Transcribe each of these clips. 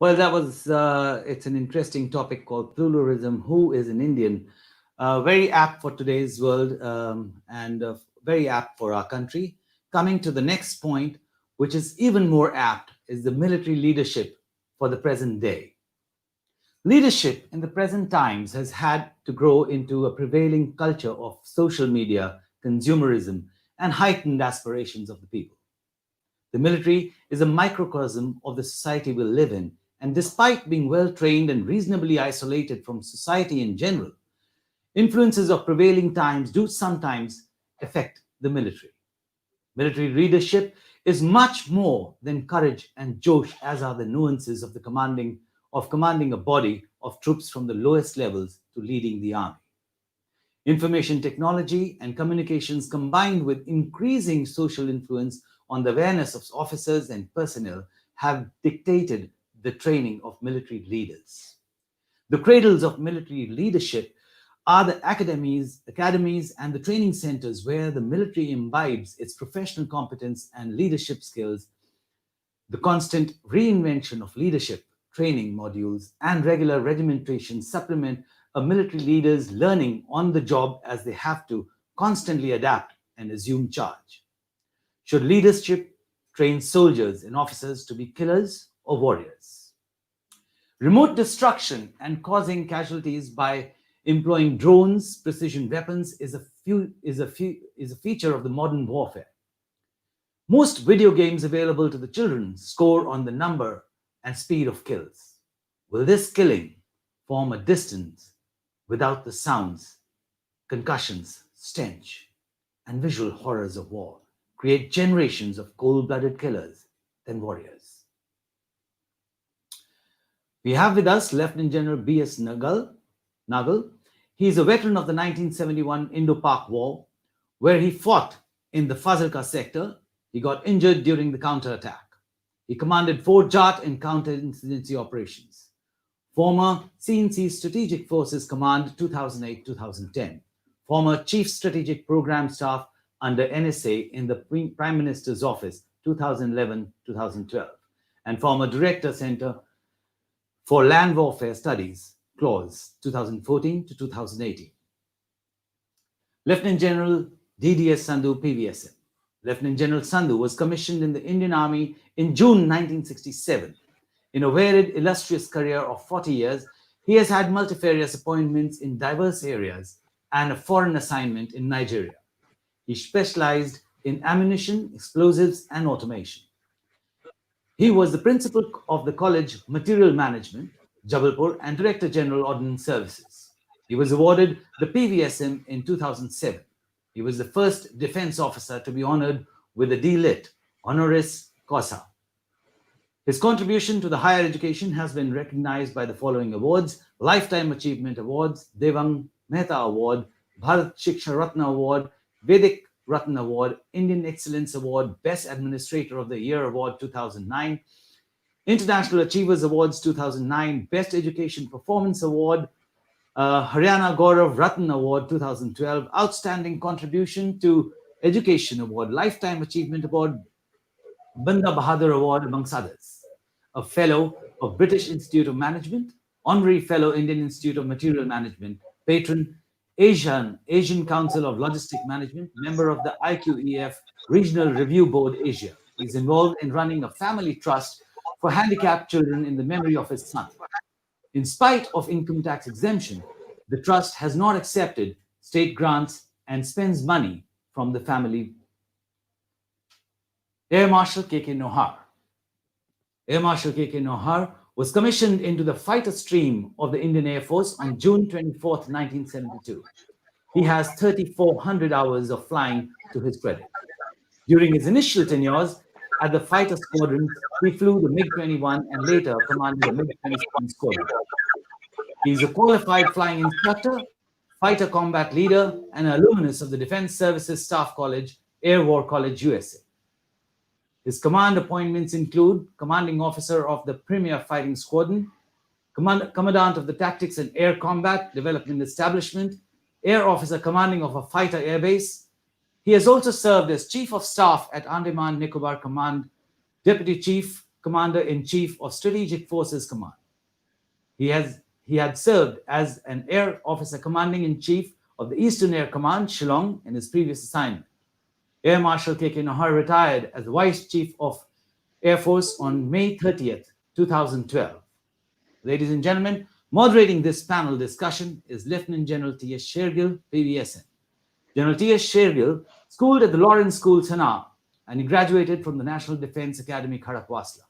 Well, it's an interesting topic called pluralism. Who is an Indian? Very apt for today's world and very apt for our country. Coming to the next point, which is even more apt, is the military leadership for the present day. Leadership in the present times has had to grow into a prevailing culture of social media, consumerism, and heightened aspirations of the people. The military is a microcosm of the society we live in, and despite being well trained and reasonably isolated from society in general, influences of prevailing times do sometimes affect the military. Military leadership is much more than courage and josh, as are the nuances of commanding a body of troops from the lowest levels to leading the army. Information technology and communications combined with increasing social influence on the awareness of officers and personnel have dictated the training of military leaders. The cradles of military leadership are the academies, and the training centers where the military imbibes its professional competence and leadership skills. The constant reinvention of leadership training modules and regular regimentation supplement a military leader's learning on the job as they have to constantly adapt and assume charge. Should leadership train soldiers and officers to be killers or warriors? Remote destruction and causing casualties by employing drones, precision weapons is a feature of the modern warfare. Most video games available to the children score on the number and speed of kills. Will this killing form a distance without the sounds, concussions, stench, and visual horrors of war, create generations of cold-blooded killers than warriors? We have with us Lieutenant General B.S. Nagal. He is a veteran of the 1971 Indo-Pak War, where he fought in the Fazilka sector. He got injured during the counterattack. He commanded 4 JAT and counterinsurgency operations. Former CNC Strategic Forces Command 2008-2010. Former Chief Strategic Program Staff under NSA in the Prime Minister's Office 2011-2012. And former Director Center for Land Warfare Studies, Clause 2014-2018. Lieutenant General DDS Sandhu PVSM. Lieutenant General Sandhu was commissioned in the Indian Army in June 1967. In a varied, illustrious career of 40 years, he has had multifarious appointments in diverse areas and a foreign assignment in Nigeria. He specialized in ammunition, explosives, and automation. He was the principal of the College Material Management, Jabalpur, and Director General Ordnance Services. He was awarded the PVSM in 2007. He was the first defense officer to be honored with the D.Lit. Honoris Causa. His contribution to the higher education has been recognized by the following awards: Lifetime Achievement Awards, Devang Mehta Award, Bharat Shiksha Ratna Award, Vedic Ratna Award, Indian Excellence Award, Best Administrator of the Year Award 2009, International Achievers Awards 2009, Best Education Performance Award, Haryana Gaurav Ratna Award 2012, Outstanding Contribution to Education Award, Lifetime Achievement Award, Banda Bahadur Award, amongst others. A Fellow of British Institute of Management, Honorary Fellow Indian Institute of Material Management, Patron Asian Council of Logistic Management, member of the IQEF Regional Review Board Asia. He's involved in running a family trust for handicapped children in the memory of his son. In spite of income tax exemption, the trust has not accepted state grants and spends money from the family. Air Marshal K.K. Nohar. Air Marshal K.K. Nohar was commissioned into the fighter stream of the Indian Air Force on June 24, 1972. He has 3,400 hours of flying to his credit. During his initial tenures at the fighter squadron, he flew the MiG-21 and later commanded the MiG-27 squadron. He is a qualified flying instructor, fighter combat leader, and an alumnus of the Defense Services Staff College, Air War College, USA. His command appointments include Commanding Officer of the Premier Fighting Squadron, Commandant of the Tactics and Air Combat Development Establishment, Air Officer Commanding of a Fighter Airbase. He has also served as Chief of Staff at Andaman Nicobar Command, Deputy Chief Commander-in-Chief of Strategic Forces Command. He had served as an Air Officer Commanding-in-Chief of the Eastern Air Command, Shillong, in his previous assignment. Air Marshal K.K. Nahar retired as the Vice Chief of Air Force on May 30th, 2012. Ladies and gentlemen, moderating this panel discussion is Lieutenant General T.S. Shergill, PVSN. General T.S. Shergill schooled at the Lawrence School, Thana, and he graduated from the National Defense Academy, Khadakwasla.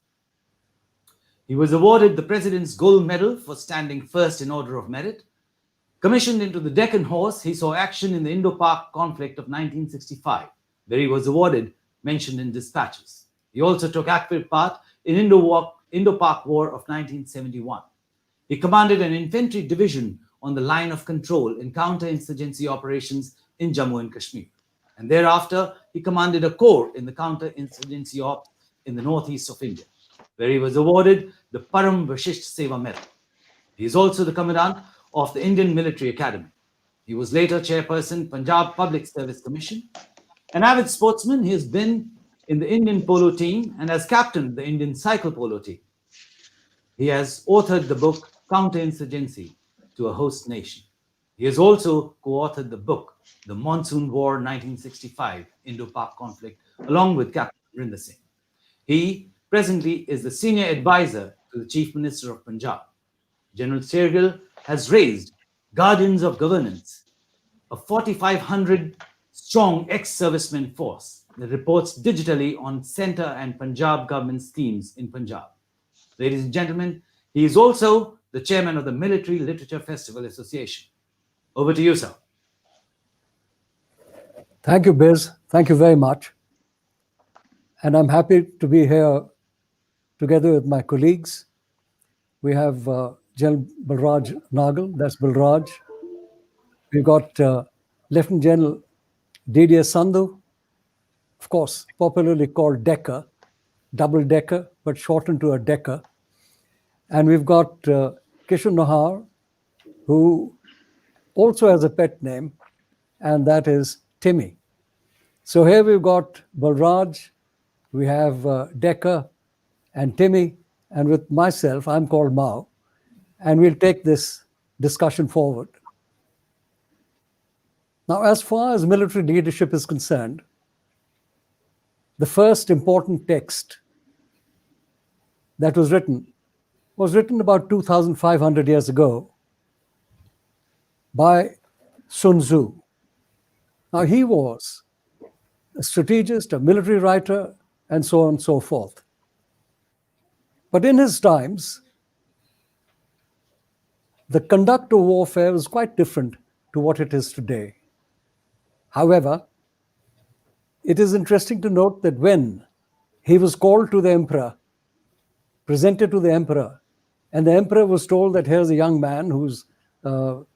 He was awarded the President's Gold Medal for standing first in order of merit. Commissioned into the Deccan Horse, he saw action in the Indo-Pak conflict of 1965, where he was awarded mention in dispatches. He also took active part in Indo-Pak War of 1971. He commanded an infantry division on the line of control in counter-insurgency operations in Jammu and Kashmir. And thereafter, he commanded a corps in the counter-insurgency ops in the northeast of India, where he was awarded the Param Vashisht Seva Medal. He is also the Commandant of the Indian Military Academy. He was later chairperson, Punjab Public Service Commission. An avid sportsman, he has been in the Indian polo team and has captained the Indian cycle polo team. He has authored the book Counterinsurgency to a Host Nation. He has also co-authored the book The Monsoon War 1965 Indo-Pak Conflict along with Capt. Amarinder Singh. He presently is the senior advisor to the Chief Minister of Punjab. General Shergill has raised Guardians of Governance, a 4,500 strong ex-servicemen force that reports digitally on Centre and Punjab government schemes in Punjab. Ladies and gentlemen, he is also the chairman of the Military Literature Festival Association. Over to you, sir. Thank you, Biz. Thank you very much. And I'm happy to be here together with my colleagues. We have General Balraj Nagal, that's Balraj. We've got Lieutenant General D.D.S. Sandhu, of course, popularly called Decker, double decker, but shortened to a Decker. And we've got Kishore Nahar, who also has a pet name, and that is Timmy. So here we've got Balraj, we have Decker and Timmy, and with myself, I'm called Mao, and we'll take this discussion forward. Now, as far as military leadership is concerned, the first important text that was written about 2,500 years ago by Sun Tzu. Now, he was a strategist, a military writer, and so on and so forth. But in his times, the conduct of warfare was quite different to what it is today. However, it is interesting to note that when he was called to the emperor, presented to the emperor, and the emperor was told that here's a young man who's got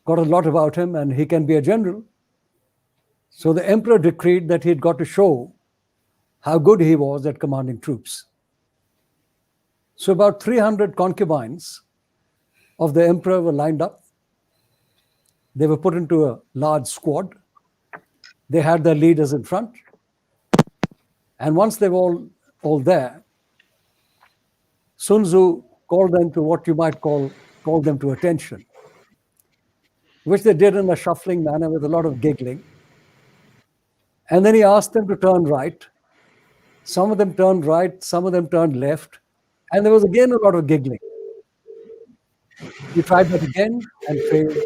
a lot about him and he can be a general. So the emperor decreed that he'd got to show how good he was at commanding troops. So about 300 concubines of the emperor were lined up. They were put into a large squad. They had their leaders in front. And once they were all there, Sun Tzu called them to what you might call them to attention, which they did in a shuffling manner with a lot of giggling. And then he asked them to turn right. Some of them turned right, some of them turned left, and there was again a lot of giggling. He tried that again and failed.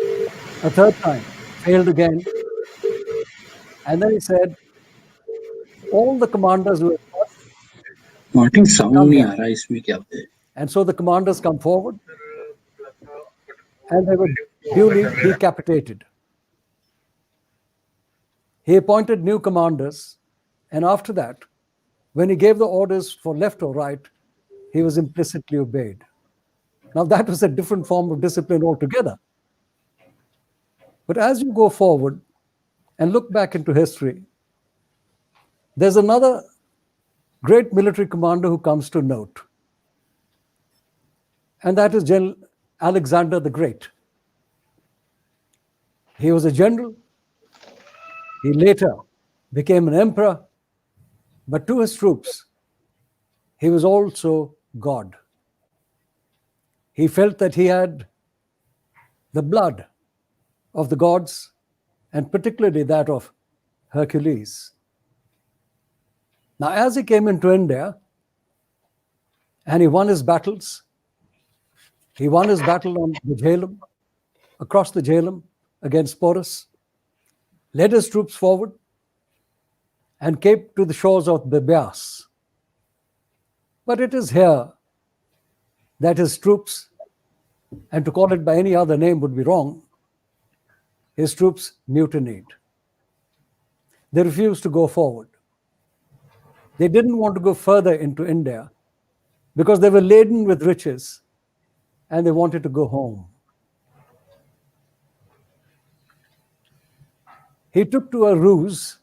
A third time, failed again. And then he said, all the commanders who Martin, sound नहीं आ रहा है इसमें क्या है? And so the commanders come forward and they were duly decapitated. He appointed new commanders, and after that, when he gave the orders for left or right, he was implicitly obeyed. Now that was a different form of discipline altogether. But as you go forward and look back into history, there's another great military commander who comes to note, and that is General Alexander the Great. He was a general. He later became an emperor, but to his troops, he was also God. He felt that he had the blood of the gods, and particularly that of Hercules. Now, as he came into India and he won his battles, he won his battle on the Jhelum, across the Jhelum against Porus, led his troops forward, and came to the shores of the Beas. But it is here that his troops, and to call it by any other name would be wrong, his troops mutinied. They refused to go forward. They didn't want to go further into India because they were laden with riches and they wanted to go home. He took to a ruse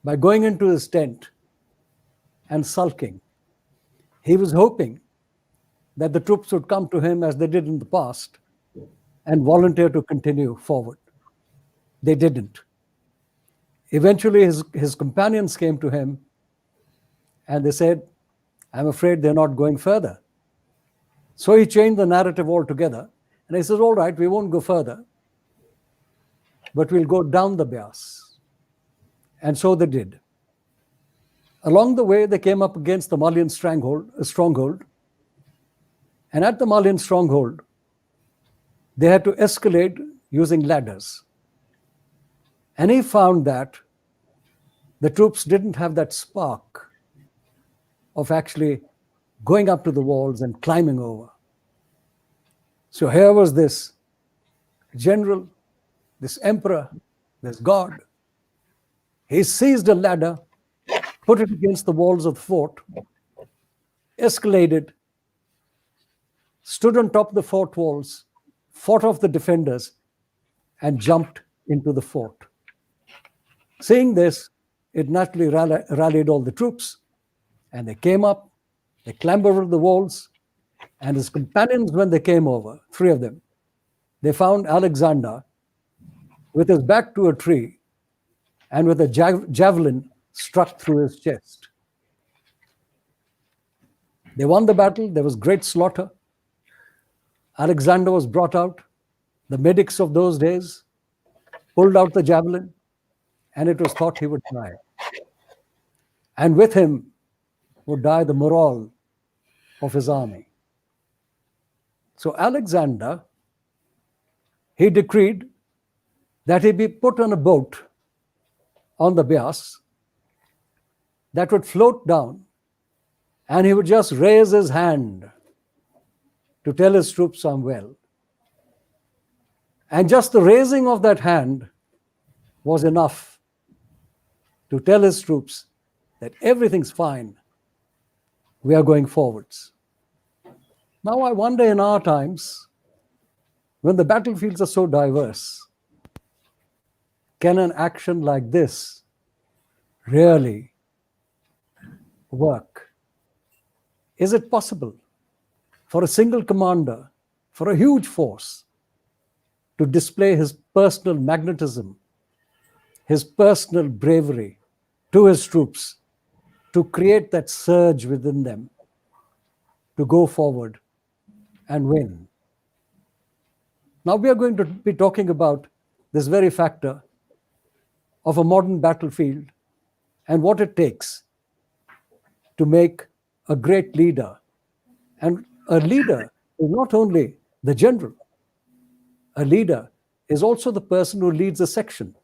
by going into his tent and sulking. He was hoping that the troops would come to him as they did in the past and volunteer to continue forward. They didn't. Eventually, his companions came to him and they said, I'm afraid they're not going further. So he changed the narrative altogether. And he says, all right, we won't go further, but we'll go down the Beas. And so they did. Along the way, they came up against the Malian stronghold. And at the Malian stronghold, they had to escalate using ladders. And he found that the troops didn't have that spark of actually going up to the walls and climbing over. So here was this general, this emperor, this god. He seized a ladder, put it against the walls of the fort, escalated, stood on top of the fort walls, fought off the defenders, and jumped into the fort. Seeing this, it naturally rallied all the troops, and they came up, they clambered over the walls, and his companions, when they came over, 3 of them, they found Alexander with his back to a tree and with a javelin struck through his chest. They won the battle. There was great slaughter. Alexander was brought out. The medics of those days pulled out the javelin, and it was thought he would die. And with him would die the morale of his army. So Alexander, he decreed that he be put on a boat on the Beas that would float down, and he would just raise his hand to tell his troops, I'm well. And just the raising of that hand was enough to tell his troops that everything's fine. We are going forwards. Now I wonder, in our times, when the battlefields are so diverse, can an action like this really work? Is it possible for a single commander, for a huge force, to display his personal magnetism, his personal bravery to his troops, to create that surge within them, to go forward and win? Now we are going to be talking about this very factor of a modern battlefield and what it takes to make a great leader. And a leader is not only the general. A leader is also the person who leads a section.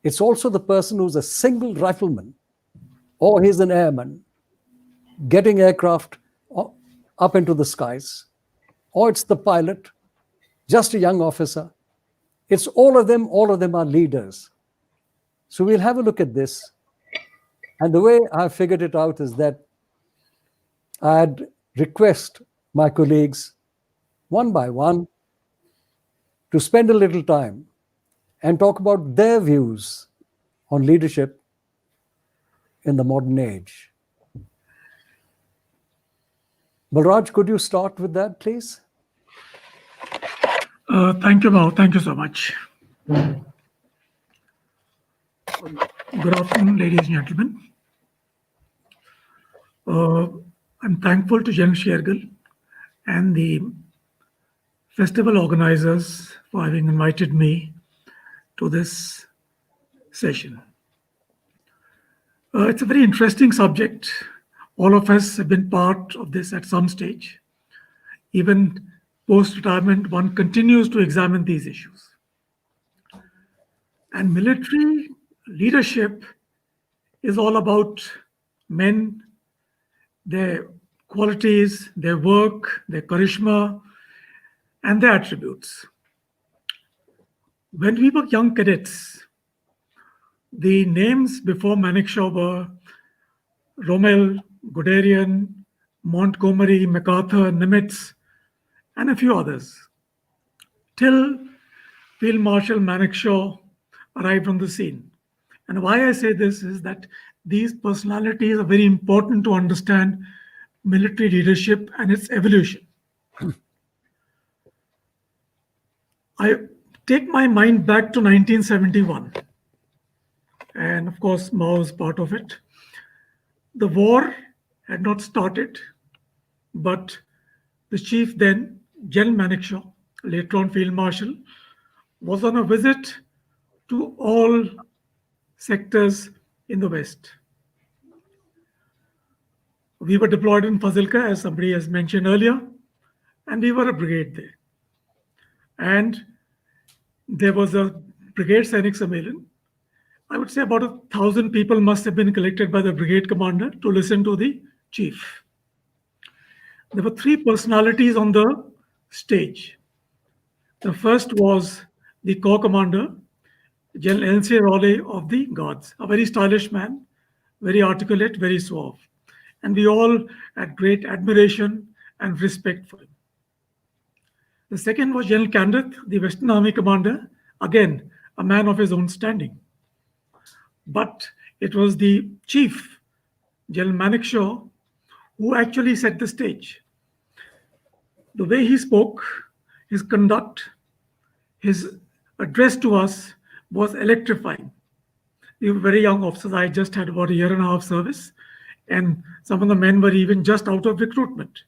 It's also the person who's a single rifleman, or he's an airman getting aircraft up into the skies, or it's the pilot, just a young officer. It's all of them are leaders. So we'll have a look at this. And the way I figured it out is that I'd request my colleagues, one by one, to spend a little time and talk about their views on leadership in the modern age. Balraj, could you start with that, please? Thank you, Bao. Thank you so much. Good afternoon, ladies and gentlemen. Uh, I'm thankful to Jen Shergill and the festival organizers for having invited me to this session. It's a very interesting subject. All of us have been part of this at some stage. Even post retirement, one continues to examine these issues. And military leadership is all about men, their qualities, their work, their charisma, and their attributes. When we were young cadets, the names before Manekshaw were Rommel, Guderian, Montgomery, MacArthur, Nimitz, and a few others, till Field Marshal Manekshaw arrived on the scene. And why I say this is that these personalities are very important to understand military leadership and its evolution. I take my mind back to 1971. And of course, Mao was part of it. The war had not started, but the chief then, General Manekshaw, later on Field Marshal, was on a visit to all sectors in the West. We were deployed in Fazilka, as somebody has mentioned earlier, and we were a brigade there. And there was a brigade Sainik Sammelan. I would say about 1,000 people must have been collected by the brigade commander to listen to the chief. There were three personalities on the stage. The first was the corps commander, General L.C. Raleigh of the Guards, a very stylish man, very articulate, very suave. And we all had great admiration and respect for him. The second was General Capt, the Western Army commander, again, a man of his own standing. But it was the chief, General Manekshaw, who actually set the stage. The way he spoke, his conduct, his address to us was electrifying. We were very young officers. I just had about a year and a half service, and some of the men were even just out of recruitment.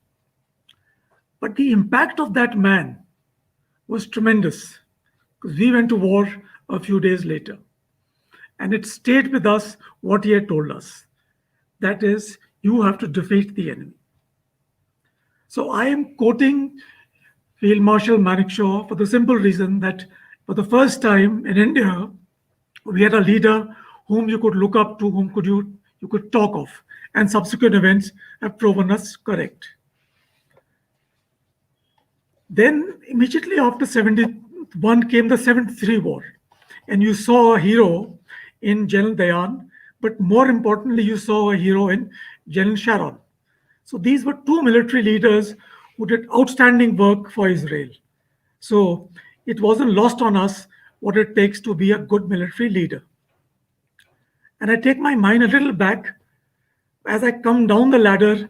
But the impact of that man was tremendous, because we went to war a few days later. And it stayed with us what he had told us. That is, you have to defeat the enemy. So I am quoting Field Marshal Manekshaw for the simple reason that for the first time in India, we had a leader whom you could look up to, whom you could talk of, and subsequent events have proven us correct. Then immediately after 71 came the 73 war, and you saw a hero in General Dayan, but more importantly, you saw a hero in General Sharon. So these were two military leaders who did outstanding work for Israel. So it wasn't lost on us what it takes to be a good military leader. And I take my mind a little back. As I come down the ladder,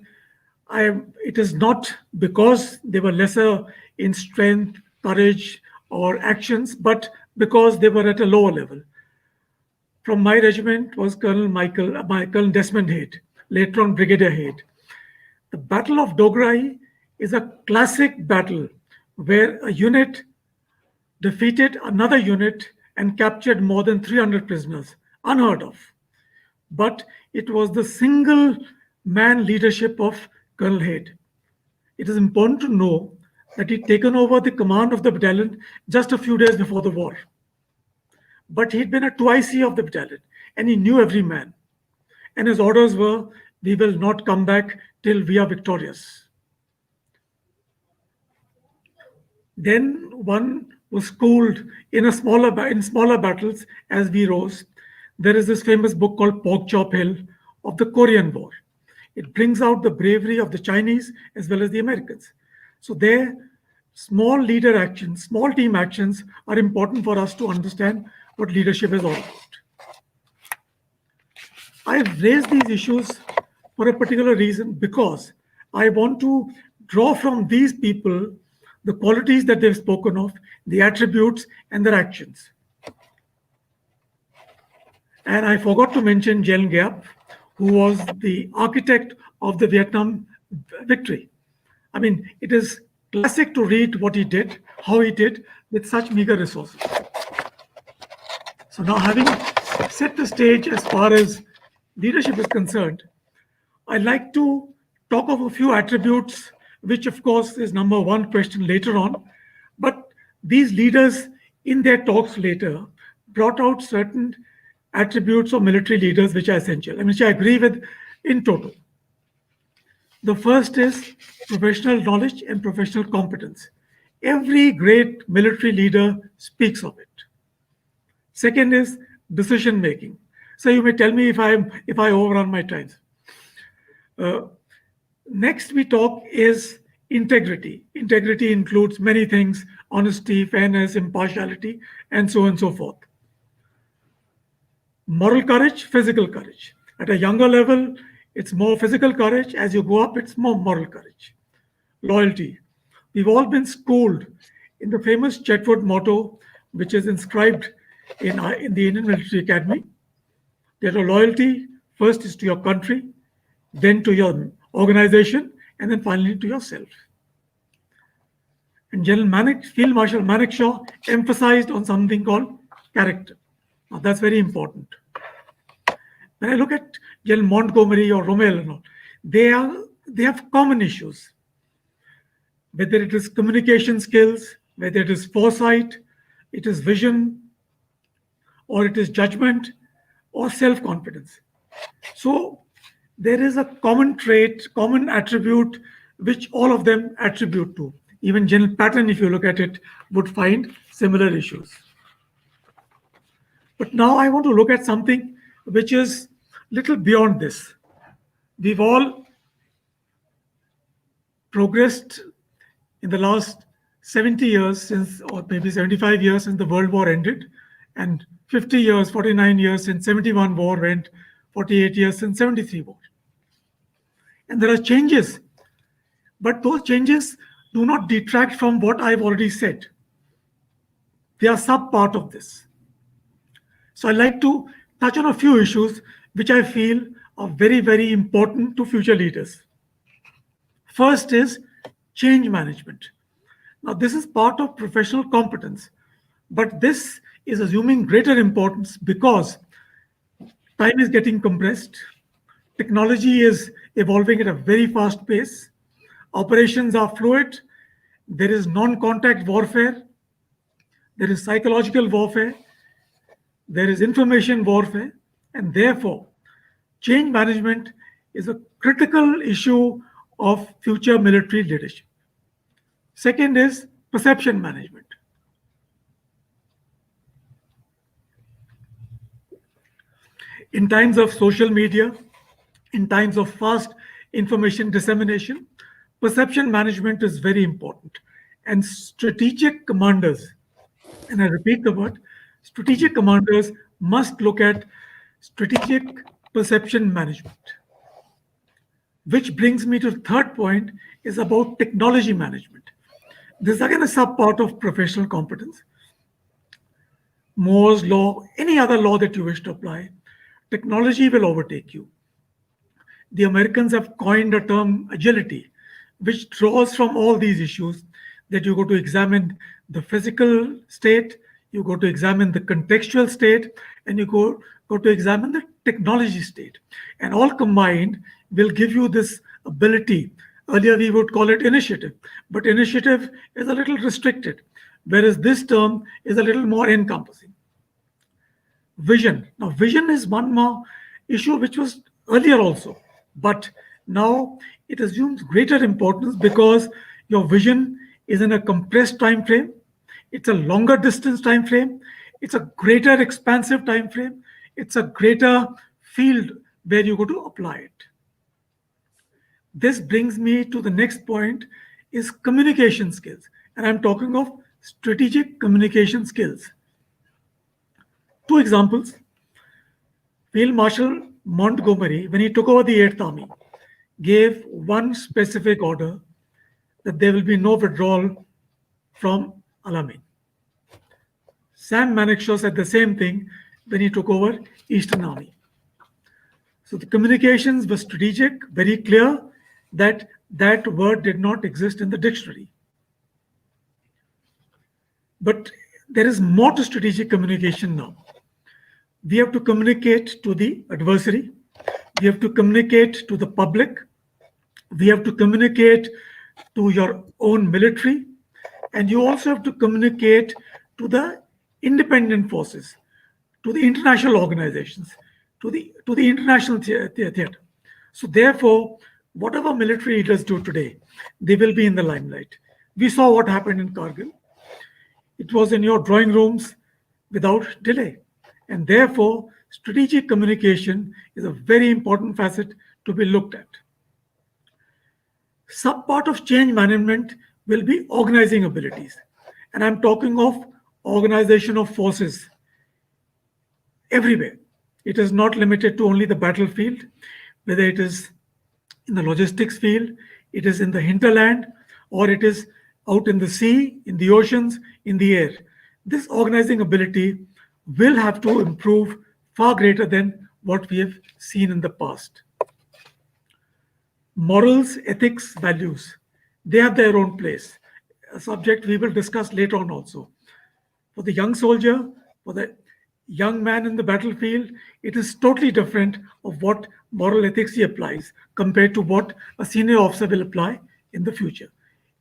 it is not because they were lesser in strength, courage, or actions, but because they were at a lower level. From my regiment was Colonel Desmond Haid, later on Brigadier Haid. The Battle of Dograhi is a classic battle where a unit defeated another unit and captured more than 300 prisoners, unheard of. But it was the single man leadership of Colonel Haid. It is important to know that he'd taken over the command of the battalion just a few days before the war. But he'd been a 2IC of the battalion, and he knew every man. And his orders were, we will not come back till we are victorious. Then one was schooled in smaller battles as we rose. There is this famous book called Pork Chop Hill of the Korean War. It brings out the bravery of the Chinese as well as the Americans. So their small leader actions, small team actions are important for us to understand what leadership is all about. I've raised these issues for a particular reason because I want to draw from these people the qualities that they've spoken of, the attributes, and their actions. And I forgot to mention General Capt, who was the architect of the Vietnam victory. I mean, it is classic to read what he did, how he did with such meager resources. So now, having set the stage as far as leadership is concerned, I'd like to talk of a few attributes, which of course is number one question later on. But these leaders, in their talks later, brought out certain attributes of military leaders which are essential, and which I agree with in total. The first is professional knowledge and professional competence. Every great military leader speaks of it. Second is decision making. So you may tell me if I overrun my times. Next we talk is integrity. Integrity includes many things: honesty, fairness, impartiality, and so on and so forth. Moral courage, physical courage. At a younger level, it's more physical courage. As you go up, it's more moral courage. Loyalty. We've all been schooled in the famous Chetwood motto, which is inscribed in the Indian Military Academy. That your loyalty first is to your country, then to your organization, and then finally to yourself. And Field Marshal Manekshaw emphasized on something called character. Now, that's very important. When I look at General Montgomery or Rommel and all, they have common issues. Whether it is communication skills, whether it is foresight, it is vision, or it is judgment, or self-confidence. So there is a common trait, common attribute, which all of them attribute to. Even General Patton, if you look at it, would find similar issues. But now I want to look at something which is little beyond this. We've all progressed in the last 70 years since, or maybe 75 years since the World War ended, and 50 years, 49 years since 71 war went, 48 years since 73 war. And there are changes, but those changes do not detract from what I've already said. They are sub part of this. So I'd like to touch on a few issues which I feel are very, very important to future leaders. First is change management. Now, this is part of professional competence, but this is assuming greater importance because time is getting compressed, technology is evolving at a very fast pace, operations are fluid, there is non-contact warfare, there is psychological warfare, there is information warfare, and therefore change management is a critical issue of future military leadership. Second is perception management. In times of social media, in times of fast information dissemination, perception management is very important. And strategic commanders, and I repeat the word, strategic commanders must look at strategic perception management. Which brings me to the third point, is about technology management. This is again a sub part of professional competence. Moore's law, any other law that you wish to apply, technology will overtake you. The Americans have coined a term, agility, which draws from all these issues, that you go to examine the physical state, you go to examine the contextual state, and you go to examine the technology state. And all combined will give you this ability. Earlier we would call it initiative, but initiative is a little restricted, whereas this term is a little more encompassing. Vision. Now, vision is one more issue which was earlier also, but now it assumes greater importance because your vision is in a compressed time frame, it's a longer distance time frame, it's a greater expansive time frame, it's a greater field where you go to apply it. This brings me to the next point, is communication skills, and I'm talking of strategic communication skills. Two examples. Field Marshal Montgomery, when he took over the 8th Army, gave one specific order that there will be no withdrawal from Alamein. Sam Manekshaw said the same thing when he took over Eastern Army. So the communications were strategic, very clear that that word did not exist in the dictionary. But there is more to strategic communication now. We have to communicate to the adversary, we have to communicate to the public, we have to communicate to your own military, and you also have to communicate to the independent forces, to the international organizations, to the international theater. So therefore, whatever military leaders do today, they will be in the limelight. We saw what happened in Kargil. It was in your drawing rooms without delay. And therefore, strategic communication is a very important facet to be looked at. Some part of change management will be organizing abilities. And I'm talking of organization of forces everywhere. It is not limited to only the battlefield, whether it is in the logistics field, it is in the hinterland, or it is out in the sea, in the oceans, in the air. This organizing ability will have to improve far greater than what we have seen in the past. Morals, ethics, values, they have their own place, a subject we will discuss later on also. For the young soldier, for the young man in the battlefield, it is totally different of what moral ethics he applies compared to what a senior officer will apply in the future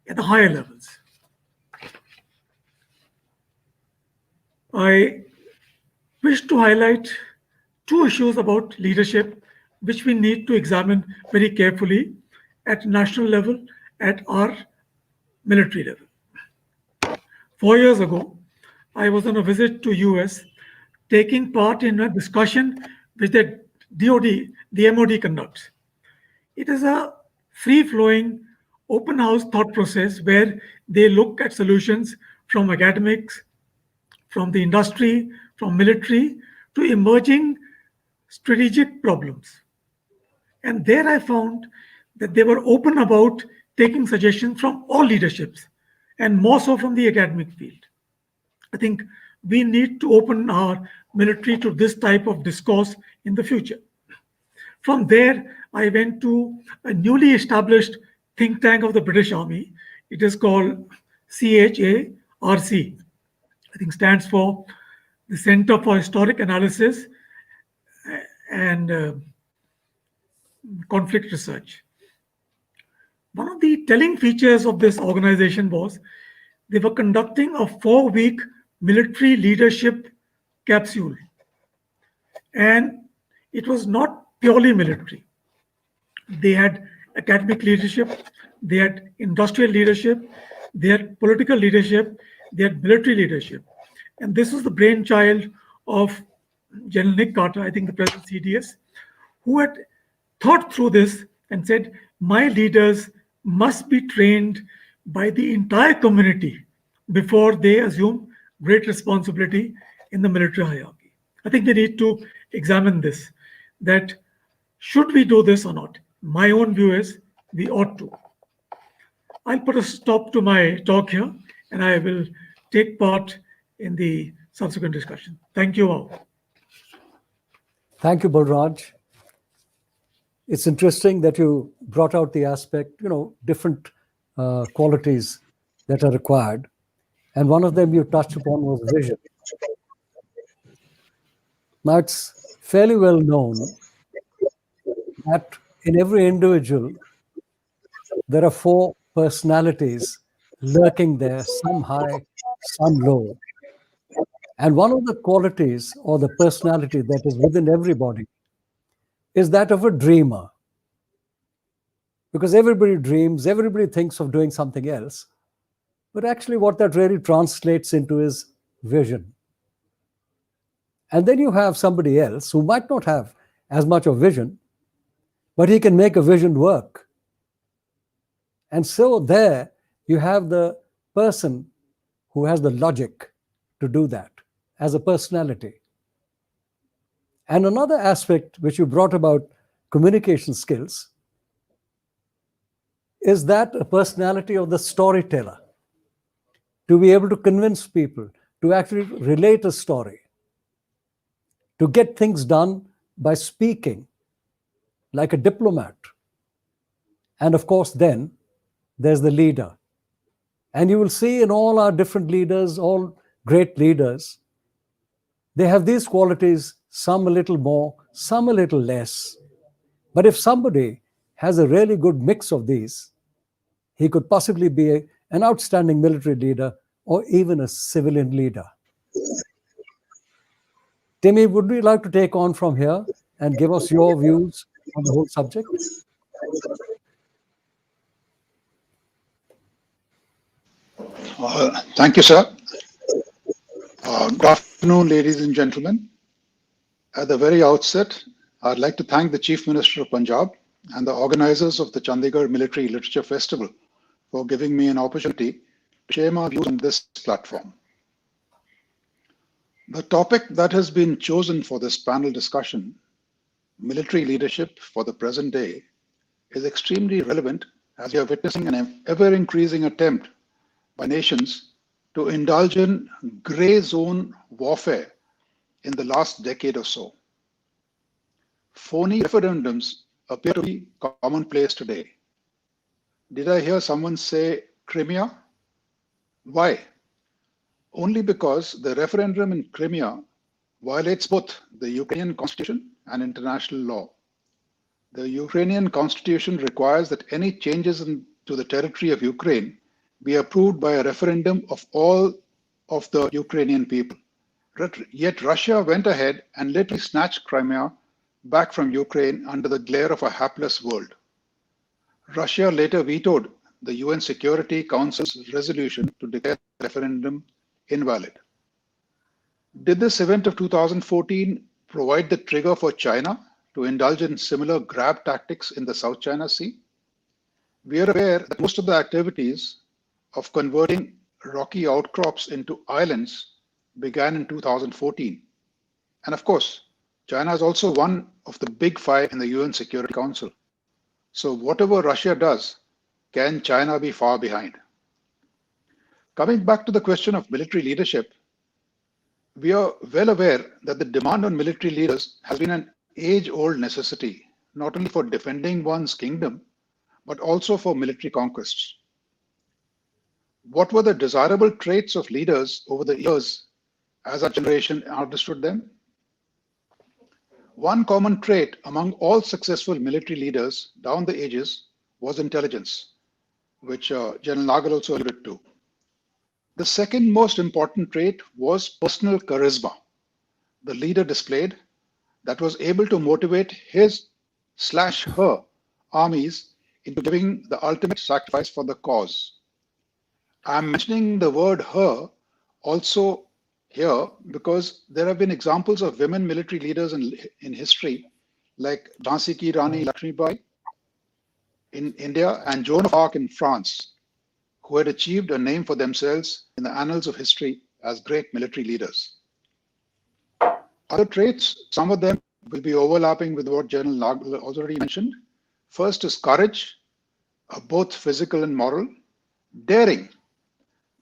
at the higher levels. I wish to highlight two issues about leadership which we need to examine very carefully at national level, at our military level. 4 years ago, I was on a visit to US, taking part in a discussion which the DoD, the MOD conducts. It is a free-flowing, open house thought process where they look at solutions from academics, from the industry, from military, to emerging strategic problems. And there I found that they were open about taking suggestions from all leaderships, and more so from the academic field. I think we need to open our military to this type of discourse in the future. From there, I went to a newly established think tank of the British Army. It is called CHARC. I think stands for the Center for Historic Analysis and Conflict Research. One of the telling features of this organization was they were conducting a 4-week military leadership capsule. And it was not purely military. They had academic leadership, they had industrial leadership, they had political leadership, they had military leadership. And this was the brainchild of General Nick Carter, I think the present CDS, who had thought through this and said, my leaders must be trained by the entire community before they assume great responsibility in the military hierarchy. I think we need to examine this, that should we do this or not? My own view is we ought to. I'll put a stop to my talk here and I will take part in the subsequent discussion. Thank you all. Thank you, Balraj. It's interesting that you brought out the aspect, different qualities that are required. And one of them you touched upon was vision. Now, it's fairly well known that in every individual, there are 4 personalities lurking there, some high, some low. And one of the qualities or the personality that is within everybody is that of a dreamer. Because everybody dreams, everybody thinks of doing something else. But actually what that really translates into is vision. And then you have somebody else who might not have as much of vision, but he can make a vision work. And so there you have the person who has the logic to do that as a personality. And another aspect which you brought about communication skills is that a personality of the storyteller, to be able to convince people, to actually relate a story, to get things done by speaking like a diplomat. And of course, then there's the leader. And you will see in all our different leaders, all great leaders, they have these qualities, some a little more, some a little less. But if somebody has a really good mix of these, he could possibly be an outstanding military leader or even a civilian leader. Timmy, would you like to take on from here and give us your views on the whole subject? Thank you, sir. Good afternoon, ladies and gentlemen. At the very outset, I'd like to thank the Chief Minister of Punjab and the organizers of the Chandigarh Military Literature Festival for giving me an opportunity to share my views on this platform. The topic that has been chosen for this panel discussion, military leadership for the present day, is extremely relevant as we are witnessing an ever-increasing attempt by nations to indulge in gray zone warfare in the last decade or so. Phony referendums appear to be commonplace today. Did I hear someone say Crimea? Why? Only because the referendum in Crimea violates both the Ukrainian constitution and international law. The Ukrainian constitution requires that any changes to the territory of Ukraine be approved by a referendum of all of the Ukrainian people. Yet Russia went ahead and literally snatched Crimea back from Ukraine under the glare of a hapless world. Russia later vetoed the UN Security Council's resolution to declare the referendum invalid. Did this event of 2014 provide the trigger for China to indulge in similar grab tactics in the South China Sea? We are aware that most of the activities of converting rocky outcrops into islands began in 2014. And of course, China is also one of the big five in the UN Security Council. So whatever Russia does, can China be far behind? Coming back to the question of military leadership, we are well aware that the demand on military leaders has been an age-old necessity, not only for defending one's kingdom, but also for military conquests. What were the desirable traits of leaders over the years as our generation understood them? One common trait among all successful military leaders down the ages was intelligence, which General Nagal also alluded to. The second most important trait was personal charisma. The leader displayed that was able to motivate his/her armies into giving the ultimate sacrifice for the cause. I'm mentioning the word her also here because there have been examples of women military leaders in history like Jhansi Ki Rani Lakshmibai in India and Joan of Arc in France, who had achieved a name for themselves in the annals of history as great military leaders. Other traits, some of them will be overlapping with what General Nagal already mentioned. First is courage, both physical and moral, daring,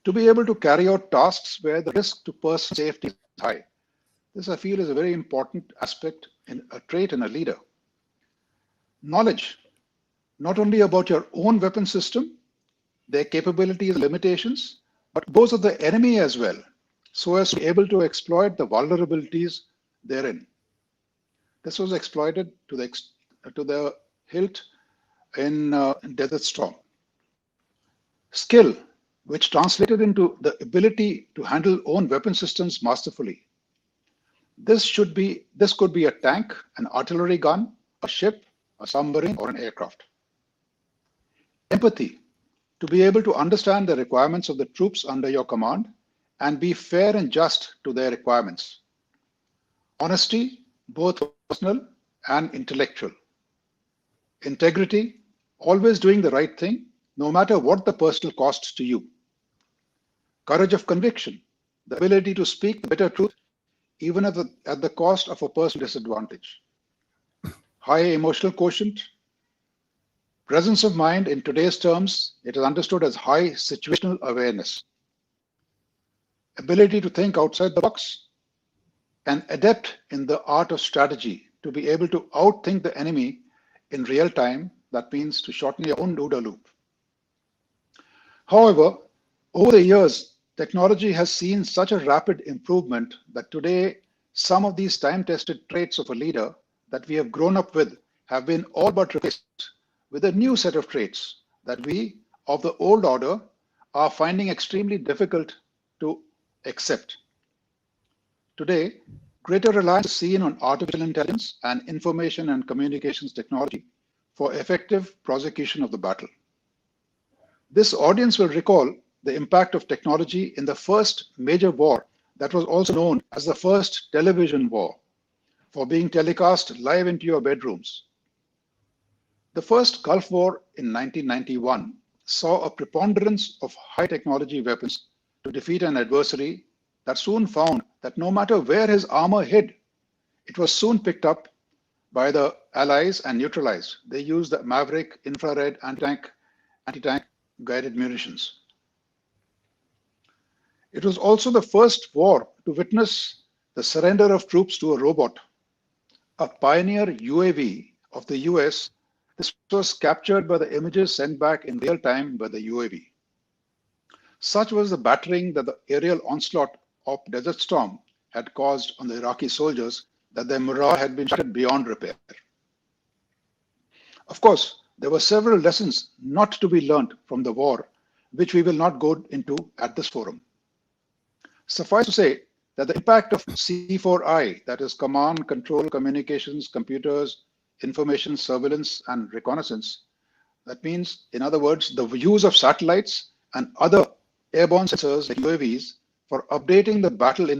to be able to carry out tasks where the risk to personal safety is high. This, I feel, is a very important aspect in a trait in a leader. Knowledge, not only about your own weapon system, their capabilities and limitations, but those of the enemy as well, so as to be able to exploit the vulnerabilities therein. This was exploited to the hilt in Desert Storm. Skill, which translated into the ability to handle own weapon systems masterfully. This could be a tank, an artillery gun, a ship, a submarine, or an aircraft. Empathy, to be able to understand the requirements of the troops under your command and be fair and just to their requirements. Honesty, both personal and intellectual. Integrity, always doing the right thing, no matter what the personal cost to you. Courage of conviction, the ability to speak the bitter truth, even at the cost of a personal disadvantage. High emotional quotient. Presence of mind, in today's terms, it is understood as high situational awareness. Ability to think outside the box, and adept in the art of strategy, to be able to outthink the enemy in real time. That means to shorten your own OODA loop. However, over the years, technology has seen such a rapid improvement that today some of these time-tested traits of a leader that we have grown up with have been all but replaced with a new set of traits that we of the old order are finding extremely difficult to accept. Today, greater reliance is seen on artificial intelligence and information and communications technology for effective prosecution of the battle. This audience will recall the impact of technology in the first major war that was also known as the first television war, for being telecast live into your bedrooms. The first Gulf War in 1991 saw a preponderance of high technology weapons to defeat an adversary that soon found that no matter where his armor hid, it was soon picked up by the Allies and neutralized. They used the Maverick infrared anti-tank guided munitions. It was also the first war to witness the surrender of troops to a robot, a Pioneer UAV of the US. This was captured by the images sent back in real time by the UAV. Such was the battering that the aerial onslaught of Desert Storm had caused on the Iraqi soldiers that their morale had been shattered beyond repair. Of course, there were several lessons not to be learned from the war, which we will not go into at this forum. Suffice to say that the impact of C4I, that is command, control, communications, computers, information, surveillance, and reconnaissance, that means, in other words, the use of satellites and other airborne sensors like UAVs for updating the battlefield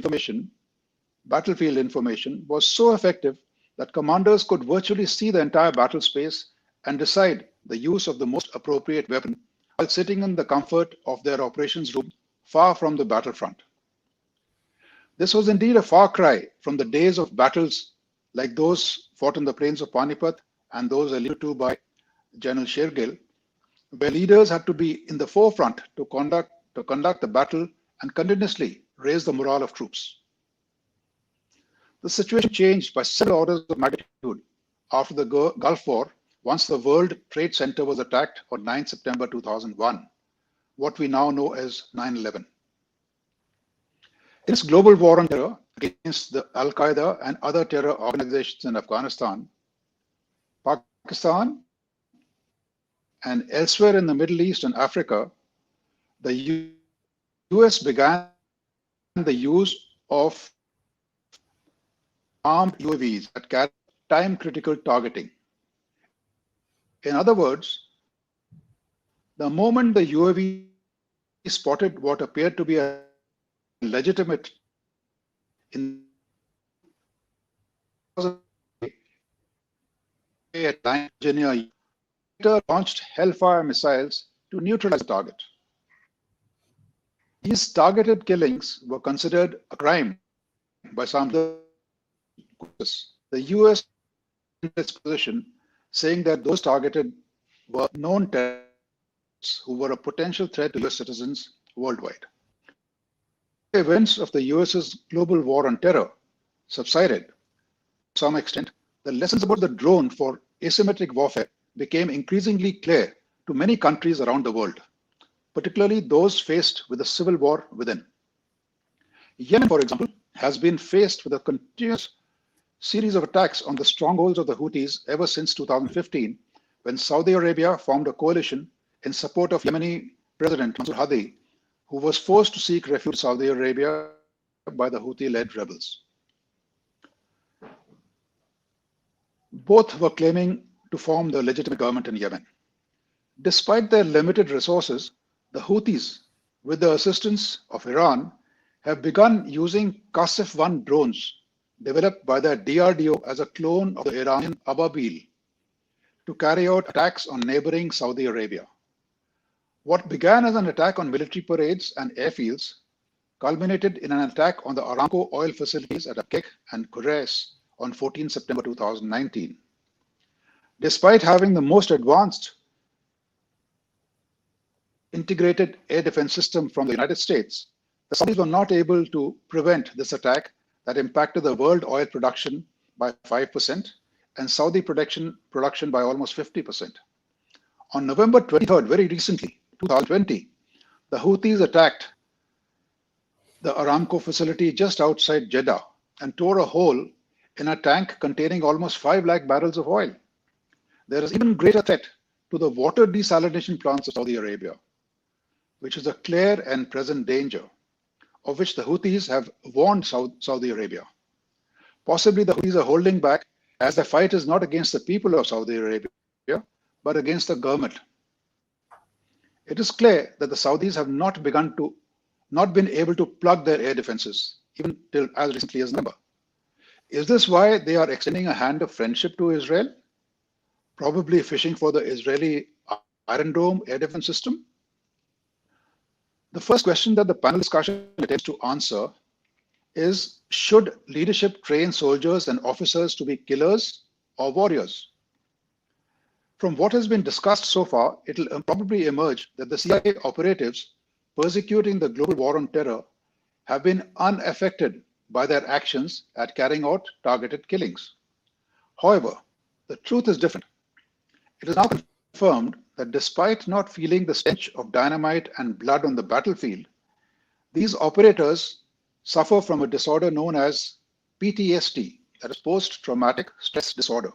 information was so effective that commanders could virtually see the entire battle space and decide the use of the most appropriate weapon while sitting in the comfort of their operations room far from the battlefront. This was indeed a far cry from the days of battles like those fought on the plains of Panipat and those alluded to by General Shergill, where leaders had to be in the forefront to conduct the battle and continuously raise the morale of troops. The situation changed by several orders of magnitude after the Gulf War, once the World Trade Center was attacked on 9 September 2001, what we now know as 9/11. In this global war on terror against the Al-Qaeda and other terror organizations in Afghanistan, Pakistan, and elsewhere in the Middle East and Africa, the US began the use of armed UAVs that carry time-critical targeting. In other words, the moment the UAV spotted what appeared to be a legitimate engineer launched Hellfire missiles to neutralize the target. These targeted killings were considered a crime by some. The US in its position, saying that those targeted were known terrorists who were a potential threat to US citizens worldwide. The events of the US's global war on terror subsided to some extent. The lessons about the drone for asymmetric warfare became increasingly clear to many countries around the world, particularly those faced with a civil war within. Yemen, for example, has been faced with a continuous series of attacks on the strongholds of the Houthis ever since 2015, when Saudi Arabia formed a coalition in support of Yemeni President Mansour Hadi, who was forced to seek refuge in Saudi Arabia by the Houthi-led rebels. Both were claiming to form the legitimate government in Yemen. Despite their limited resources, the Houthis, with the assistance of Iran, have begun using Qasif-1 drones developed by the DRDO as a clone of the Iranian Ababil to carry out attacks on neighboring Saudi Arabia. What began as an attack on military parades and airfields culminated in an attack on the Aramco oil facilities at Abqaiq and Quraysh on 14 September 2019. Despite having the most advanced integrated air defense system from the United States, the Saudis were not able to prevent this attack that impacted the world oil production by 5% and Saudi production by almost 50%. On November 23rd, very recently, 2020, the Houthis attacked the Aramco facility just outside Jeddah and tore a hole in a tank containing almost 5 lakh barrels of oil. There is even greater threat to the water desalination plants of Saudi Arabia, which is a clear and present danger, of which the Houthis have warned Saudi Arabia. Possibly the Houthis are holding back as the fight is not against the people of Saudi Arabia, but against the government. It is clear that the Saudis have not been able to plug their air defenses, even till as recently as November. Is this why they are extending a hand of friendship to Israel? Probably fishing for the Israeli Iron Dome air defense system? The first question that the panel discussion attempts to answer is, should leadership train soldiers and officers to be killers or warriors? From what has been discussed so far, it will probably emerge that the CIA operatives persecuting the global war on terror have been unaffected by their actions at carrying out targeted killings. However, the truth is different. It is now confirmed that despite not feeling the stench of dynamite and blood on the battlefield, these operators suffer from a disorder known as PTSD, that is post-traumatic stress disorder,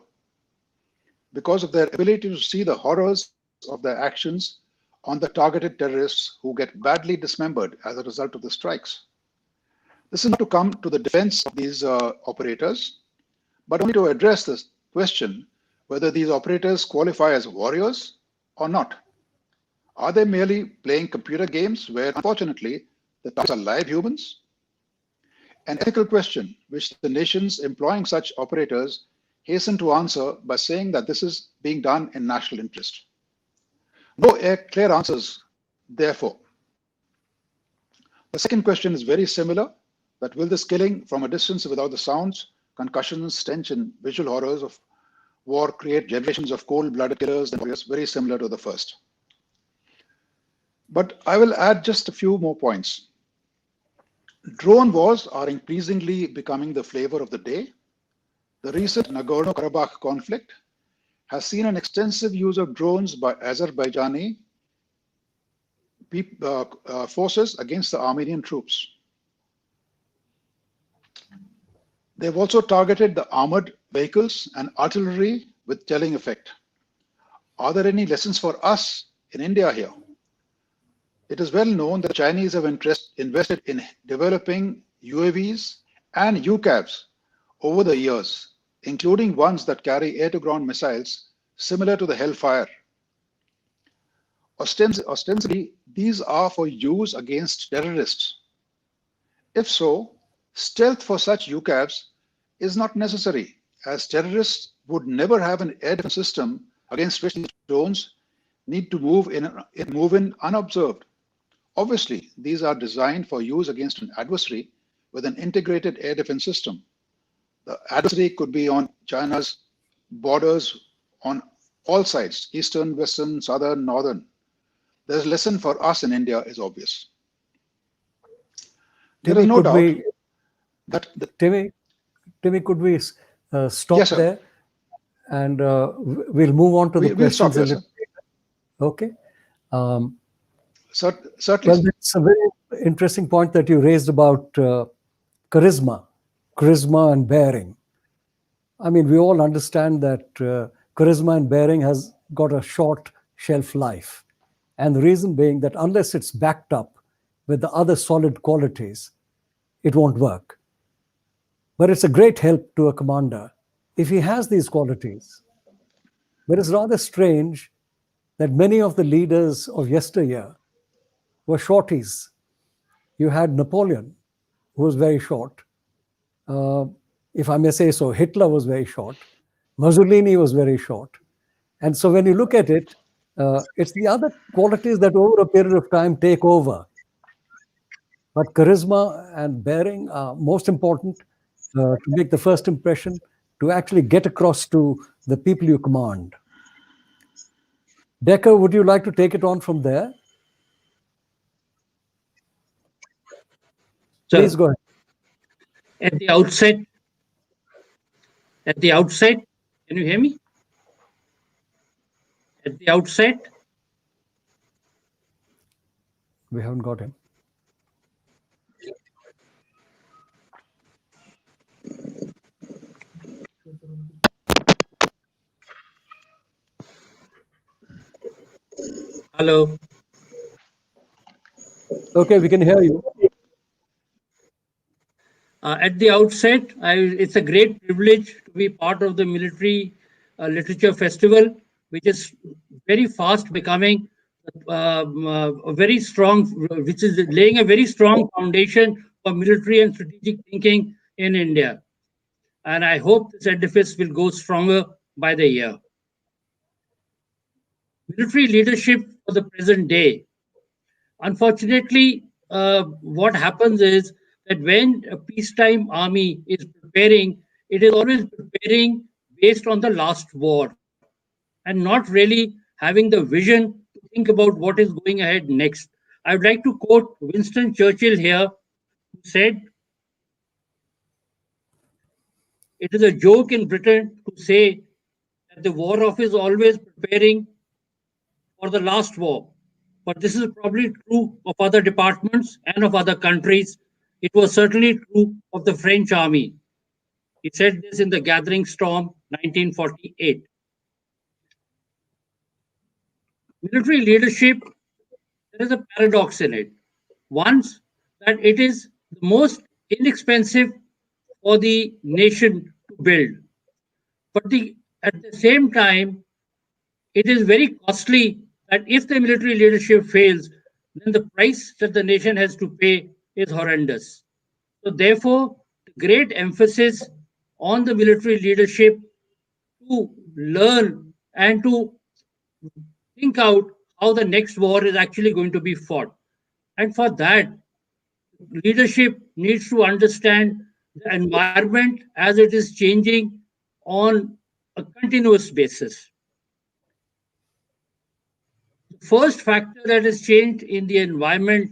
because of their ability to see the horrors of their actions on the targeted terrorists who get badly dismembered as a result of the strikes. This is not to come to the defense of these operators, but only to address this question whether these operators qualify as warriors or not. Are they merely playing computer games where, unfortunately, the targets are live humans? An ethical question which the nations employing such operators hasten to answer by saying that this is being done in national interest. No clear answers, therefore. The second question is very similar, that will this killing from a distance without the sounds, concussions, stench, and visual horrors of war create generations of cold-blooded killers and warriors, very similar to the first. But I will add just a few more points. Drone wars are increasingly becoming the flavor of the day. The recent Nagorno-Karabakh conflict has seen an extensive use of drones by Azerbaijani forces against the Armenian troops. They've also targeted the armored vehicles and artillery with telling effect. Are there any lessons for us in India here? It is well known that the Chinese have invested in developing UAVs and UCAVs over the years, including ones that carry air-to-ground missiles similar to the Hellfire. Ostensibly, these are for use against terrorists. If so, stealth for such UCAVs is not necessary, as terrorists would never have an air defense system against which these drones need to move in unobserved. Obviously, these are designed for use against an adversary with an integrated air defense system. The adversary could be on China's borders on all sides, eastern, western, southern, northern. The lesson for us in India is obvious. There is no doubt that Timmy, could we stop yes, there, and we'll move on to the questions a little later. Okay. Certainly. Well, that's a very interesting point that you raised about charisma and bearing. I mean, we all understand that charisma and bearing has got a short shelf life. And the reason being that unless it's backed up with the other solid qualities, it won't work. But it's a great help to a commander if he has these qualities. But it's rather strange that many of the leaders of yesteryear were shorties. You had Napoleon, who was very short. If I may say so, Hitler was very short. Mussolini was very short. And so when you look at it, it's the other qualities that over a period of time take over. But charisma and bearing are most important to make the first impression, to actually get across to the people you command. Decker, would you like to take it on from there? So, please go ahead. At the outset, Can you hear me? At the outset, We haven't got him. hello. Okay, we can hear you. At the outset, it's a great privilege to be part of the Military Literature Festival, which is very fast becoming a very strong, which is laying a very strong foundation for military and strategic thinking in India. And I hope this edifice will go stronger by the year. Military leadership for the present day. Unfortunately, what happens is that when a peacetime army is preparing, it is always preparing based on the last war and not really having the vision to think about what is going ahead next. I would like to quote Winston Churchill here, who said, "It is a joke in Britain to say that the War Office is always preparing for the last war. But this is probably true of other departments and of other countries. It was certainly true of the French army." He said this in The Gathering Storm, 1948. Military leadership, there is a paradox in it. Once, that it is the most inexpensive for the nation to build. But at the same time, it is very costly that if the military leadership fails, then the price that the nation has to pay is horrendous. So, therefore, the great emphasis on the military leadership to learn and to think out how the next war is actually going to be fought. And for that, leadership needs to understand the environment as it is changing on a continuous basis. First factor that has changed in the environment,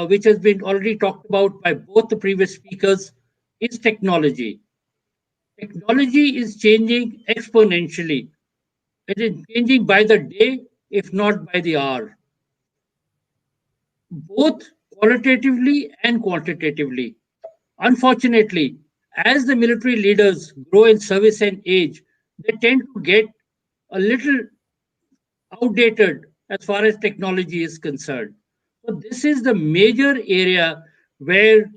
which has been already talked about by both the previous speakers, is technology. Technology is changing exponentially. It is changing by the day, if not by the hour, both qualitatively and quantitatively. Unfortunately, as the military leaders grow in service and age, they tend to get a little outdated as far as technology is concerned. So, this is the major area where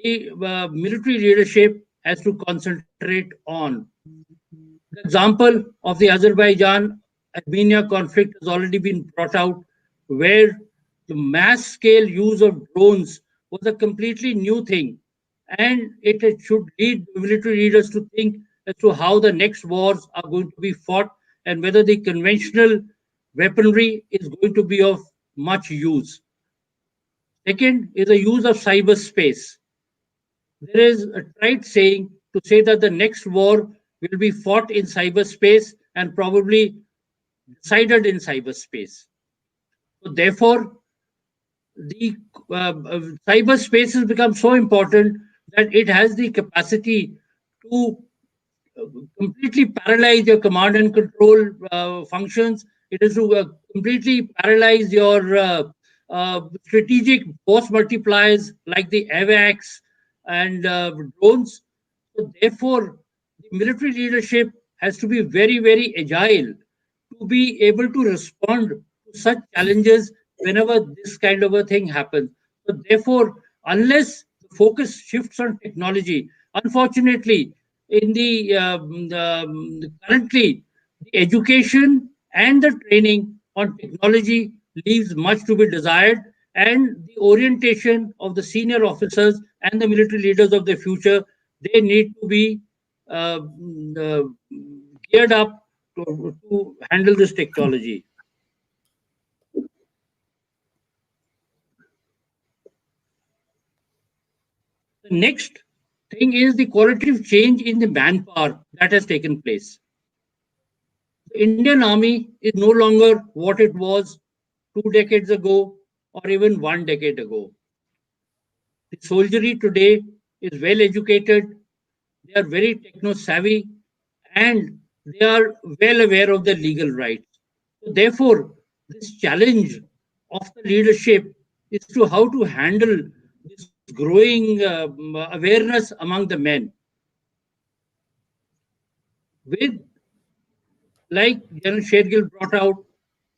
the military leadership has to concentrate on. The example of the Azerbaijan Armenia conflict has already been brought out, where the mass scale use of drones was a completely new thing. And it should lead military leaders to think as to how the next wars are going to be fought and whether the conventional weaponry is going to be of much use. Second is the use of cyberspace. There is a trite saying to say that the next war will be fought in cyberspace and probably decided in cyberspace. So therefore, the cyberspace has become so important that it has the capacity to completely paralyze your command and control functions. It is to completely paralyze your strategic force multipliers like the AVAX and drones. So therefore, the military leadership has to be very, very agile to be able to respond to such challenges whenever this kind of a thing happens. So therefore, unless the focus shifts on technology, unfortunately, in currently the education and the training on technology leaves much to be desired, and the orientation of the senior officers and the military leaders of the future, they need to be uh, uh, geared up to handle this technology. The next thing is the qualitative change in the manpower that has taken place. The Indian Army is no longer what it was 2 decades ago or even 1 decade ago. The soldiery today is well educated, they are very techno savvy, and they are well aware of their legal rights. So therefore, this challenge of the leadership is to how to handle this growing awareness among the men. With, like General Shergill brought out,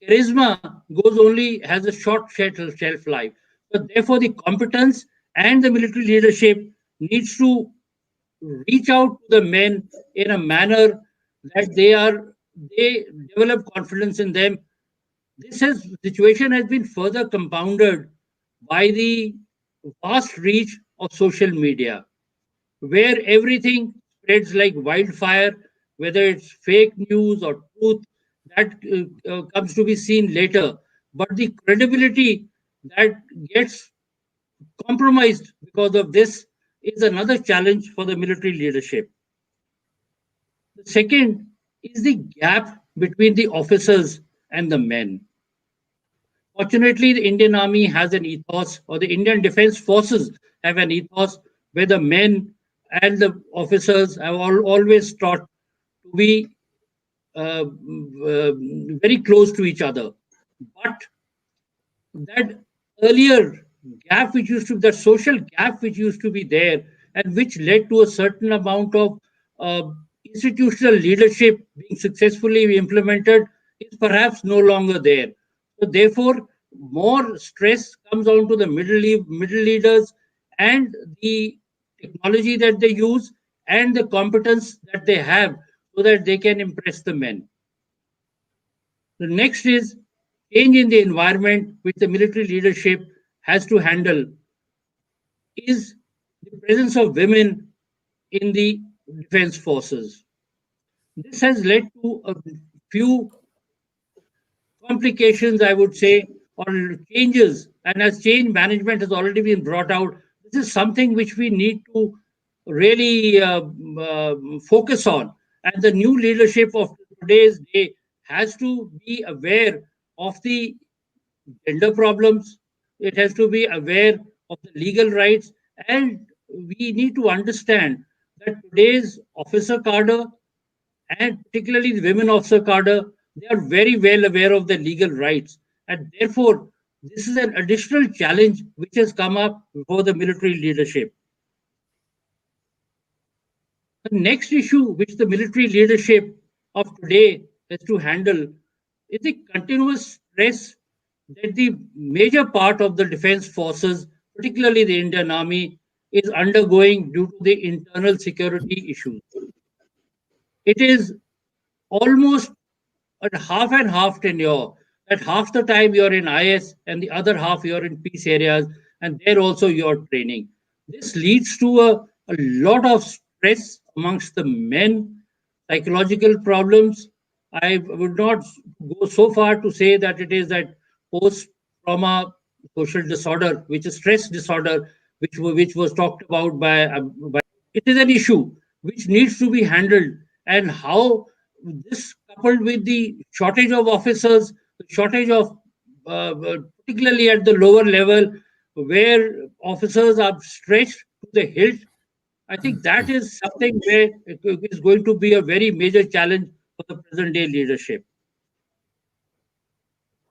charisma goes only has a short shelf life. So therefore, the competence and the military leadership needs to reach out to the men in a manner that they develop confidence in them. This situation has been further compounded by the vast reach of social media, where everything spreads like wildfire, whether it's fake news or truth, that comes to be seen later. But the credibility that gets compromised because of this is another challenge for the military leadership. The second is the gap between the officers and the men. Fortunately, the Indian Army has an ethos, or the Indian Defence Forces have an ethos, where the men and the officers have always taught to be very close to each other. But that earlier gap which used to, that social gap which used to be there, and which led to a certain amount of uh, institutional leadership being successfully implemented, is perhaps no longer there. So therefore, more stress comes on to the middle leaders, and the technology that they use, and the competence that they have, so that they can impress the men. The next is change in the environment which the military leadership has to handle, is the presence of women in the defense forces. This has led to a few complications, I would say, or changes. And as change management has already been brought out, this is something which we need to really focus on. And the new leadership of today's day has to be aware of the gender problems. It has to be aware of the legal rights. And we need to understand that today's officer cadre, and particularly the women officer cadre, they are very well aware of their legal rights. And therefore, this is an additional challenge which has come up for the military leadership. The next issue which the military leadership of today has to handle is the continuous stress that the major part of the defense forces, particularly the Indian Army, is undergoing due to the internal security issues. It is almost a half and half tenure. That half the time you're in IS and the other half you're in peace areas, and there also you're training. This leads to a lot of stress amongst the men, psychological problems. I would not go so far to say that it is that post trauma social disorder, which is stress disorder, which was talked about by. It is an issue which needs to be handled, and how this coupled with the shortage of officers, the shortage of particularly at the lower level, where officers are stretched to the hilt. I think that is something where it is going to be a very major challenge for the present day leadership.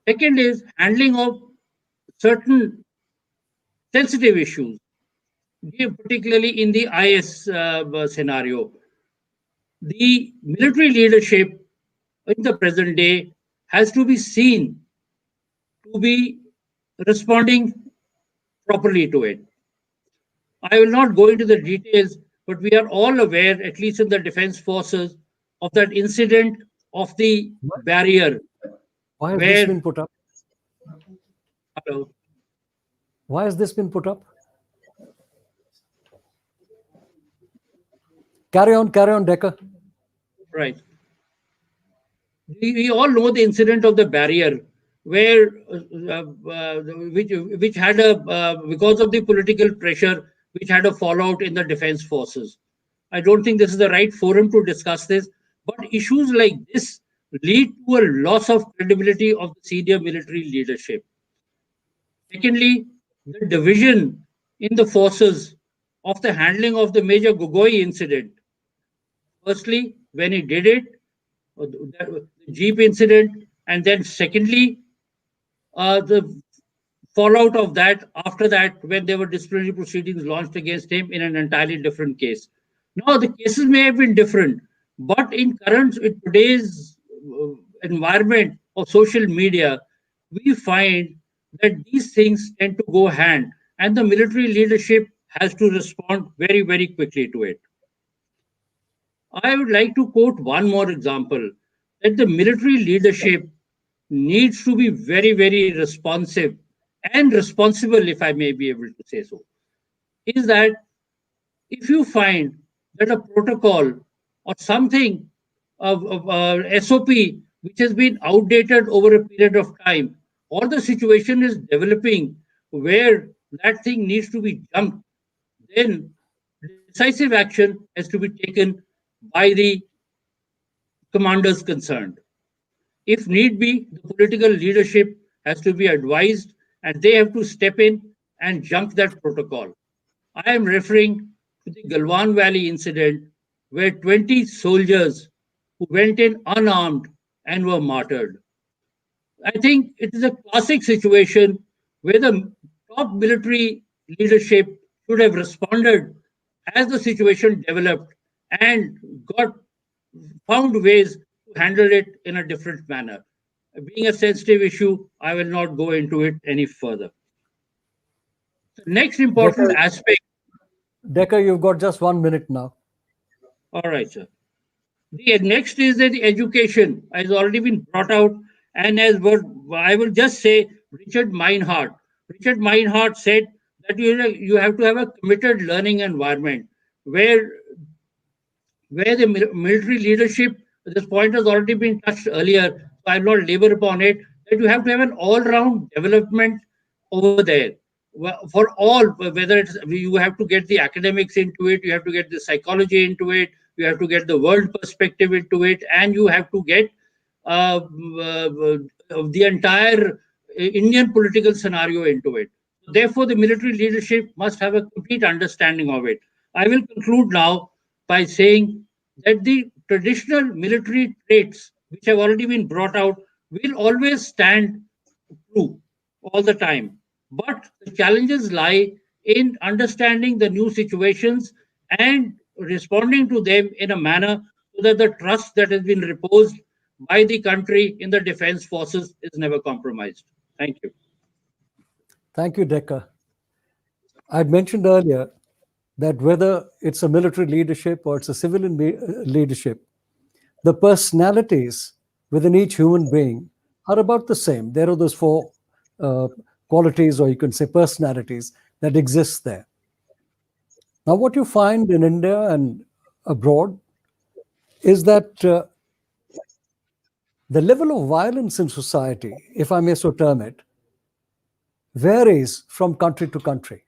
Second is handling of certain sensitive issues, particularly in the IS scenario. The military leadership in the present day has to be seen to be responding properly to it. I will not go into the details, but we are all aware, at least in the defense forces, of that incident of the barrier Why has this where, been put up? hello, Why has this been put up? Carry on, Decker. right. We all know the incident of the barrier where which had a because of the political pressure which had a fallout in the defense forces. I don't think this is the right forum to discuss this, but issues like this lead to a loss of credibility of the senior military leadership. Secondly, the division in the forces of the handling of the Major Gogoi incident. Firstly, when he did it, the Jeep incident, and then secondly, the fallout of that after that when there were disciplinary proceedings launched against him in an entirely different case. Now, the cases may have been different, but in today's environment of social media, we find that these things tend to go hand, and the military leadership has to respond very, very quickly to it. I would like to quote one more example that the military leadership needs to be very, very responsive and responsible, if I may be able to say so. Is that if you find that a protocol or something of SOP which has been outdated over a period of time, or the situation is developing where that thing needs to be jumped, then decisive action has to be taken by the commanders concerned. If need be, the political leadership has to be advised and they have to step in and jump that protocol. I am referring to the Galwan Valley incident where 20 soldiers who went in unarmed and were martyred. I think it is a classic situation where the top military leadership should have responded as the situation developed and got found ways to handle it in a different manner. Being a sensitive issue, I will not go into it any further. The next important aspect. Decker, you've got just 1 minute now. All right, sir. The next is that the education has already been brought out, and as what I will just say, Richard Meinhardt. Richard Meinhardt said that you have to have a committed learning environment where the military leadership, this point has already been touched earlier, so I will not labor upon it, that you have to have an all-round development over there. For all, whether it's you have to get the academics into it, you have to get the psychology into it, you have to get the world perspective into it, and you have to get the entire Indian political scenario into it. Therefore, the military leadership must have a complete understanding of it. I will conclude now by saying that the traditional military traits which have already been brought out will always stand true all the time. But the challenges lie in understanding the new situations and responding to them in a manner so that the trust that has been reposed by the country in the defense forces is never compromised. Thank you. Thank you, Decker. I'd mentioned earlier that whether it's a military leadership or it's a civilian leadership, the personalities within each human being are about the same. There are those four qualities, or you can say personalities, that exist there. Now, what you find in India and abroad is that the level of violence in society, if I may so term it, varies from country to country.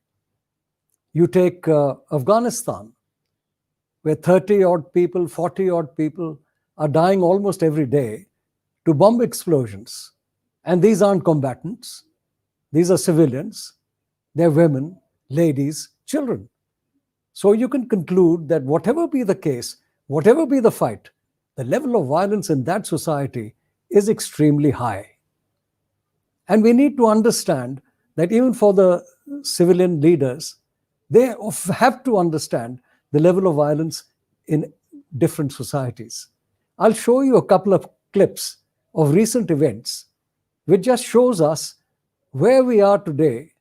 You take Afghanistan, where 30 odd people, 40 odd people are dying almost every day to bomb explosions. And these aren't combatants. These are civilians. They're women, ladies, children. So you can conclude that whatever be the case, whatever be the fight, the level of violence in that society is extremely high. And we need to understand that even for the civilian leaders, they have to understand the level of violence in different societies. I'll show you a couple of clips of recent events, which just shows us where we are today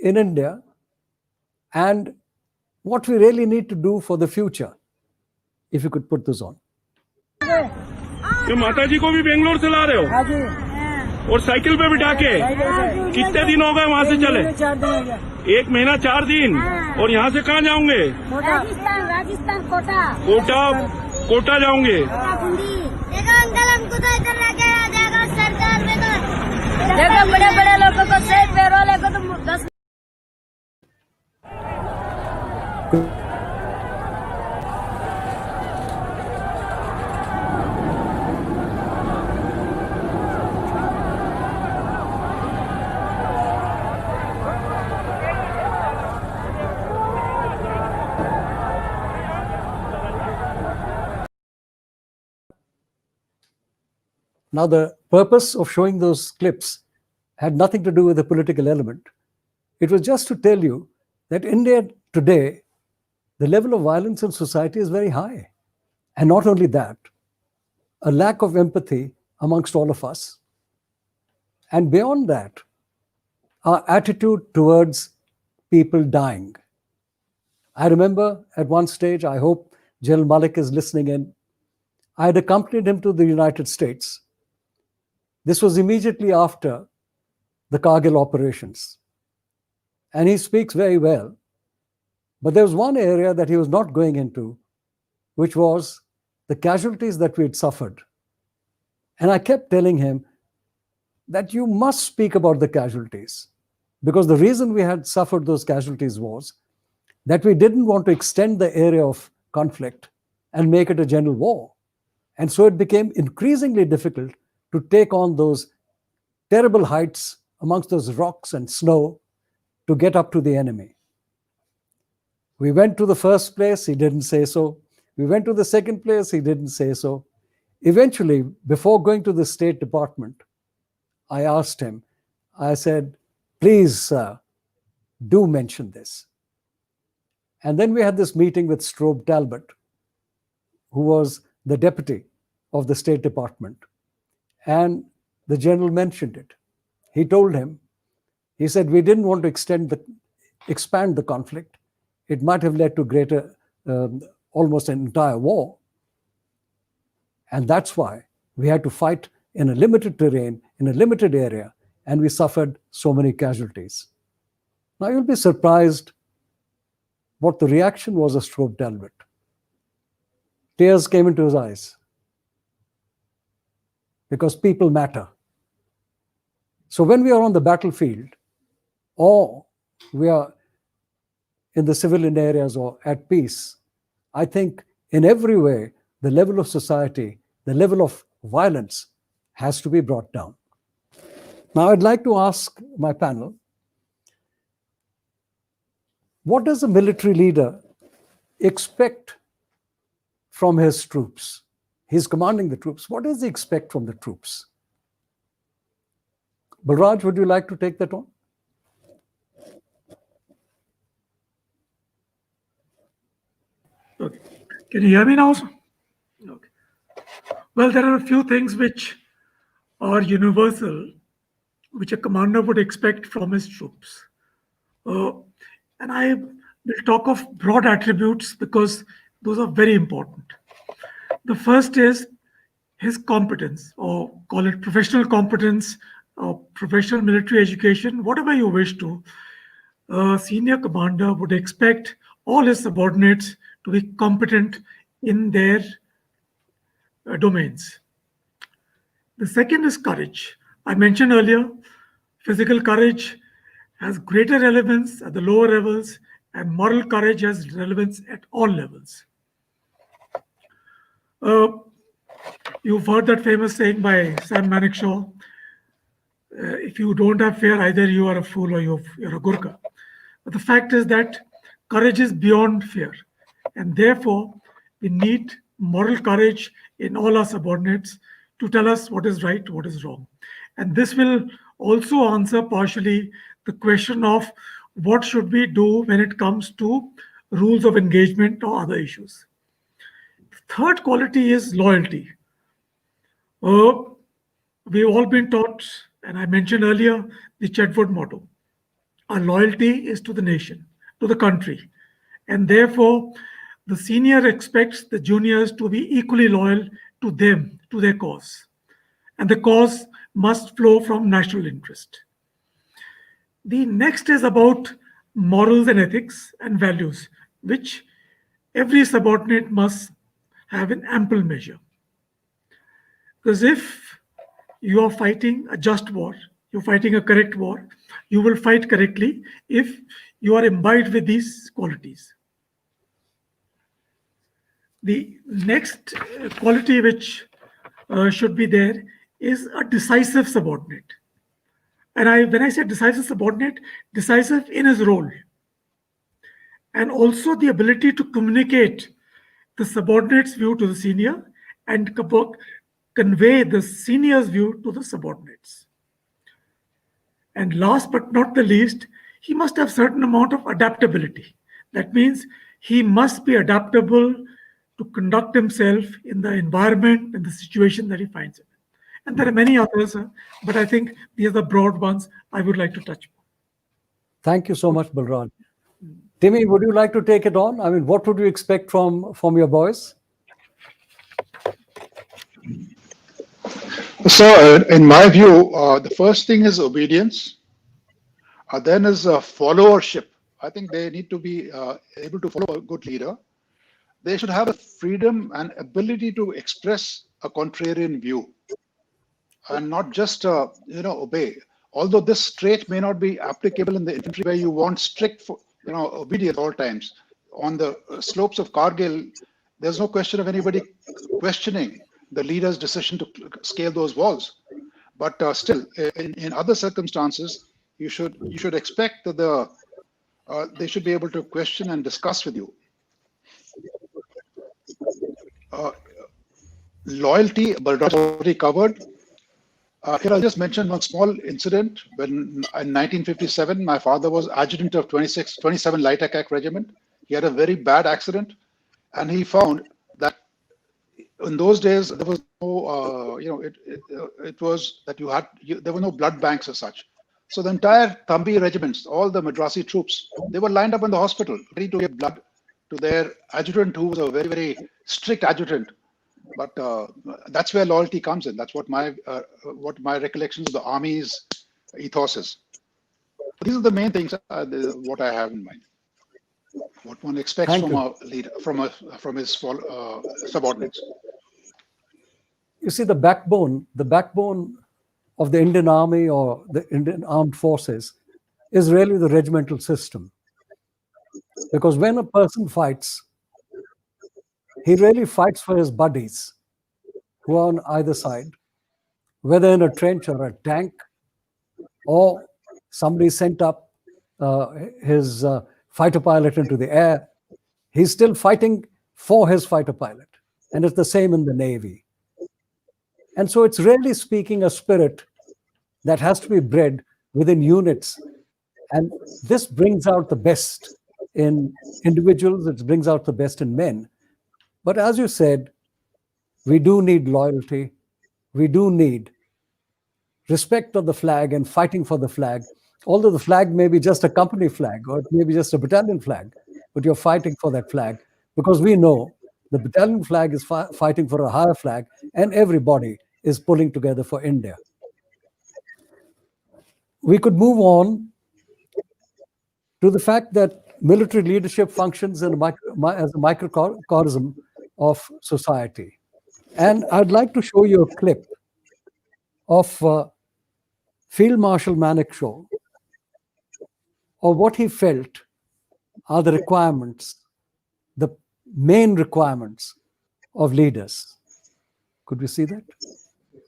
in India and what we really need to do for the future. If you could put this on. ये माता जी को भी बेंगलोर से ला रहे हो और cycle पे बिठा के कितने दिन हो गए वहाँ से चले? 1 महीना 4 दिन। और यहाँ से कहाँ जाओगे? राजस्थान कोटा कोटा जाओगे? देखो अंकल, हमको तो इधर रखे जाएगा सरकार में, तो देखो बड़े बड़े लोगों को सेफ पैरोल को तो 10 Now, the purpose of showing those clips had nothing to do with the political element. It was just to tell you that India today, the level of violence in society is very high. And not only that, a lack of empathy amongst all of us. And beyond that, our attitude towards people dying. I remember at one stage, I hope General Malik is listening in, I had accompanied him to the United States. This was immediately after the Kargil operations. And he speaks very well. But there was one area that he was not going into, which was the casualties that we had suffered. And I kept telling him that you must speak about the casualties, because the reason we had suffered those casualties was that we didn't want to extend the area of conflict and make it a general war. And so it became increasingly difficult to take on those terrible heights amongst those rocks and snow to get up to the enemy. We went to the first place, he didn't say so. We went to the second place, he didn't say so. Eventually, before going to the State Department, I asked him, I said, please, sir, do mention this. And then we had this meeting with Strobe Talbot, who was the deputy of the State Department. And the general mentioned it. He told him, he said, we didn't want to expand the conflict. It might have led to greater, almost an entire war. And that's why we had to fight in a limited terrain, in a limited area, and we suffered so many casualties. Now you'll be surprised what the reaction was of Strobe Talbot. Tears came into his eyes because people matter. So when we are on the battlefield, or we are in the civilian areas or at peace, I think in every way, the level of society, the level of violence has to be brought down. Now, I'd like to ask my panel, what does a military leader expect from his troops? He's commanding the troops. What does he expect from the troops? Balraj, would you like to take that on? Okay. Can you hear me now? Okay. Well, there are a few things which are universal, which a commander would expect from his troops. And I will talk of broad attributes because those are very important. The first is his competence, or call it professional competence, or professional military education, whatever you wish to. A senior commander would expect all his subordinates to be competent in their domains. The second is courage. I mentioned earlier, physical courage has greater relevance at the lower levels, and moral courage has relevance at all levels. You've heard that famous saying by Sam Manekshaw, if you don't have fear, either you are a fool or you're a Gurkha. But the fact is that courage is beyond fear, and therefore we need moral courage in all our subordinates to tell us what is right, what is wrong. And this will also answer partially the question of what should we do when it comes to rules of engagement or other issues. The third quality is loyalty. We've all been taught, and I mentioned earlier, the Chetwood motto. Our loyalty is to the nation, to the country. And therefore, the senior expects the juniors to be equally loyal to them, to their cause. And the cause must flow from national interest. The next is about morals and ethics and values, which every subordinate must have in ample measure. Because if you are fighting a just war, you're fighting a correct war, you will fight correctly if you are imbibed with these qualities. The next quality which should be there is a decisive subordinate. And when I say decisive subordinate, decisive in his role. And also the ability to communicate the subordinate's view to the senior and convey the senior's view to the subordinates. And last but not the least, he must have certain amount of adaptability. That means he must be adaptable to conduct himself in the environment and the situation that he finds in. And there are many others, but I think these are the broad ones I would like to touch upon. Thank you so much, Balraj. Timmy, would you like to take it on? I mean, what would you expect from your boys? So, in my view, the first thing is obedience. Then is followership. I think they need to be able to follow a good leader. They should have the freedom and ability to express a contrarian view and not just obey. Although this trait may not be applicable in the infantry, where you want strict obedience at all times. On the slopes of Kargil, there's no question of anybody questioning the leader's decision to scale those walls. But still, in other circumstances, you should expect that they should be able to question and discuss with you. Loyalty, Balraj already covered. Here I'll just mention one small incident. When in 1957, my father was adjutant of 27 Light Attack Regiment. He had a very bad accident, and he found that in those days there was no, it was that there were no blood banks as such. So the entire Thambi regiments, all the Madrasi troops, they were lined up in the hospital ready to give blood to their adjutant, who was a very, very strict adjutant. But that's where loyalty comes in. That's what my recollections of the Army's ethos is. These are the main things what I have in mind. What one expects from a leader, from his subordinates. You see, the backbone of the Indian Army or the Indian Armed Forces is really the regimental system. Because when a person fights, he really fights for his buddies who are on either side, whether in a trench or a tank, or somebody sent up his fighter pilot into the air. He's still fighting for his fighter pilot. And it's the same in the Navy. And so it's really speaking a spirit that has to be bred within units. And this brings out the best in individuals, it brings out the best in men. But as you said, we do need loyalty. We do need respect of the flag and fighting for the flag. Although the flag may be just a company flag or it may be just a battalion flag, but you're fighting for that flag because we know the battalion flag is fighting for a higher flag and everybody is pulling together for India. We could move on to the fact that military leadership functions as a microcosm of society. And I'd like to show you a clip of Field Marshal Manekshaw of what he felt are the requirements, the main requirements of leaders. Could we see that?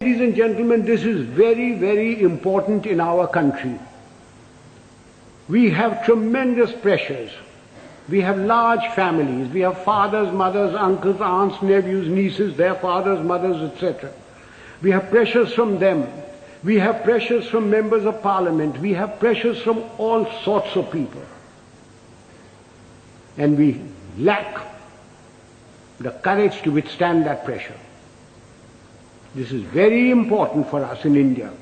Ladies and gentlemen, this is very, very important in our country. We have tremendous pressures. We have large families. We have fathers, mothers, uncles, aunts, nephews, nieces, their fathers, mothers, etc. We have pressures from them. We have pressures from members of parliament. We have pressures from all sorts of people. And we lack the courage to withstand that pressure. This is very important for us in India.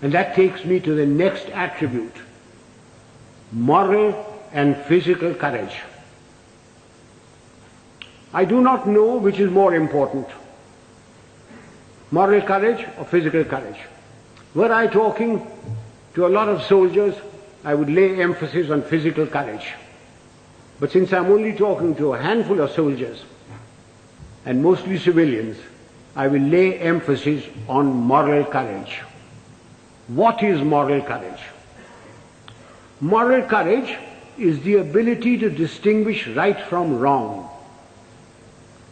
And that takes me to the next attribute: moral and physical courage. I do not know which is more important, moral courage or physical courage. Were I talking to a lot of soldiers, I would lay emphasis on physical courage. But since I'm only talking to a handful of soldiers, and mostly civilians, I will lay emphasis on moral courage. What is moral courage? Moral courage is the ability to distinguish right from wrong.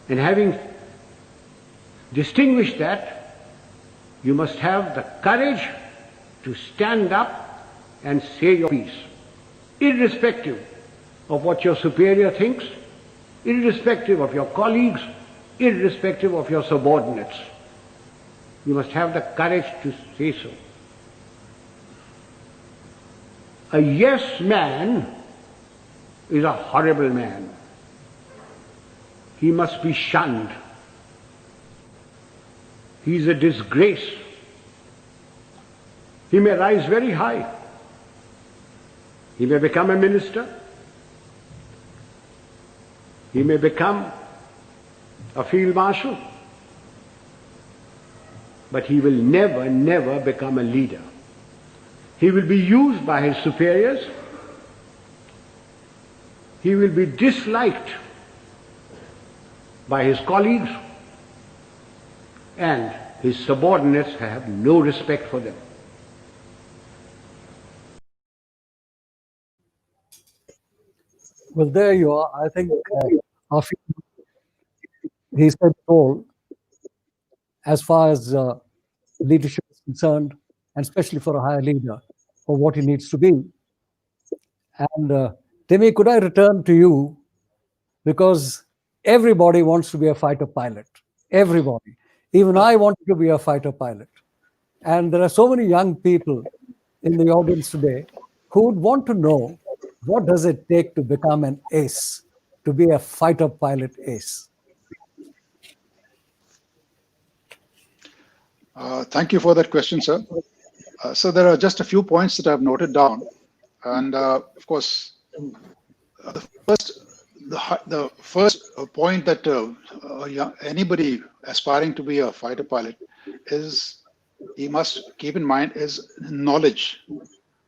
And having distinguished that, you must have the courage to stand up and say your piece, irrespective of what your superior thinks, irrespective of your colleagues, irrespective of your subordinates. You must have the courage to say so. A yes man is a horrible man. He must be shunned. He is a disgrace. He may rise very high. He may become a minister. He may become a field marshal. But he will never, never become a leader. He will be used by his superiors. He will be disliked by his colleagues, and his subordinates have no respect for them. Well, there you are. I think he said it all as far as leadership is concerned, and especially for a higher leader, for what he needs to be. And Timmy, could I return to you? Because everybody wants to be a fighter pilot. Everybody. Even I wanted to be a fighter pilot. And there are so many young people in the audience today who would want to know, what does it take to become an ace, to be a fighter pilot ace? Thank you for that question, sir. So there are just a few points that I've noted down. And of course, the first point that anybody aspiring to be a fighter pilot is he must keep in mind is knowledge.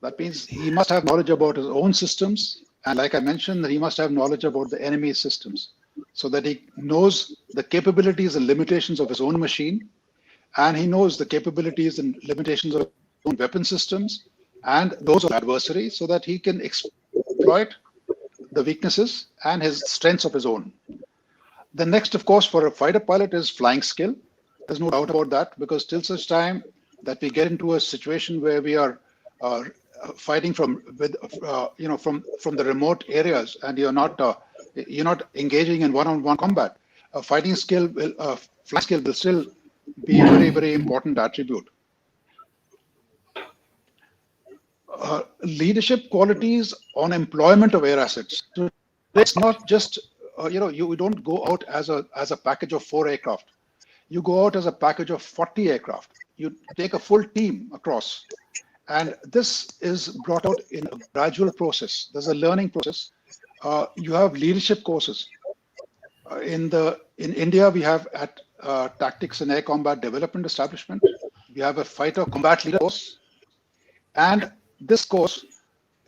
That means he must have knowledge about his own systems, and like I mentioned, he must have knowledge about the enemy systems, so that he knows the capabilities and limitations of his own machine, and he knows the capabilities and limitations of his own weapon systems and those of adversary, so that he can exploit the weaknesses and his strengths of his own. The next, of course, for a fighter pilot is flying skill. There's no doubt about that, because till such time that we get into a situation where we are fighting from the remote areas, and you're not engaging in one-on-one combat, flying skill will still be a very, very important attribute. Leadership qualities on employment of air assets. So it's not just you don't go out as a package of 4 aircraft. You go out as a package of 40 aircraft. You take a full team across, and this is brought out in a gradual process. There's a learning process. You have leadership courses. In India, we have at Tactics and Air Combat Development Establishment, we have a fighter combat leader course, and this course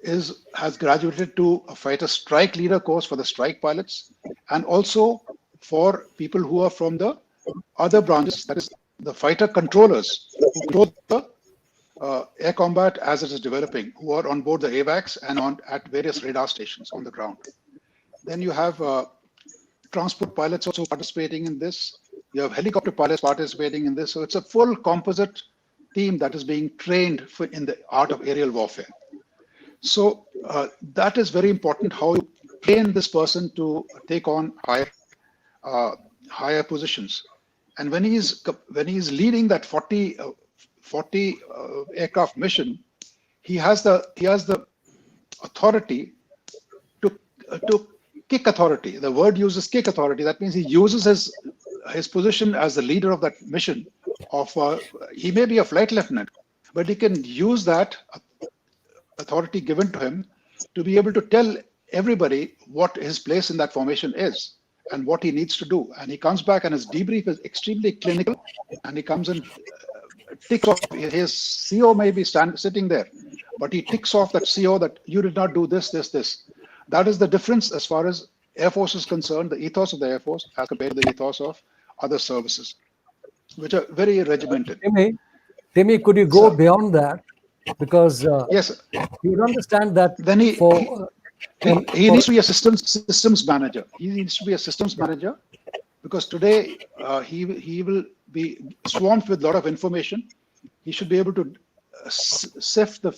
has graduated to a fighter strike leader course for the strike pilots, and also for people who are from the other branches, that is the fighter controllers who control the air combat as it is developing, who are on board the AVACs and at various radar stations on the ground. Then you have transport pilots also participating in this. You have helicopter pilots participating in this. So it's a full composite team that is being trained in the art of aerial warfare. So that is very important, how you train this person to take on higher positions. And when he's leading that 40 aircraft mission, he has the authority to kick authority. The word uses kick authority. That means he uses his position as the leader of that mission. He may be a flight lieutenant, but he can use that authority given to him to be able to tell everybody what his place in that formation is and what he needs to do. And he comes back, and his debrief is extremely clinical, and he comes and ticks off. His CO may be sitting there, but he ticks off that CO that you did not do this, this, this. That is the difference as far as Air Force is concerned, the ethos of the Air Force as compared to the ethos of other services, which are very regimented. Timmy, could you go beyond that? Because yes, you would understand that then he needs to be a systems manager. He needs to be a systems manager, because today he will be swamped with a lot of information. He should be able to sift the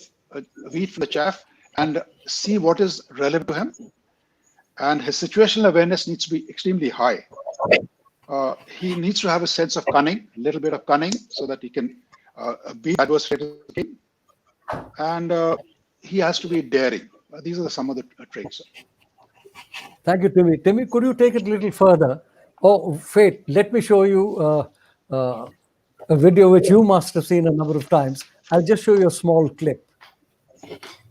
wheat from the chaff and see what is relevant to him. And his situational awareness needs to be extremely high. He needs to have a sense of cunning, a little bit of cunning, so that he can beat adverse fate of the game. And he has to be daring. These are some of the traits. Thank you, Timmy. Timmy, could you take it a little further? Oh, Fate, let me show you a video which you must have seen a number of times. I'll just show you a small clip.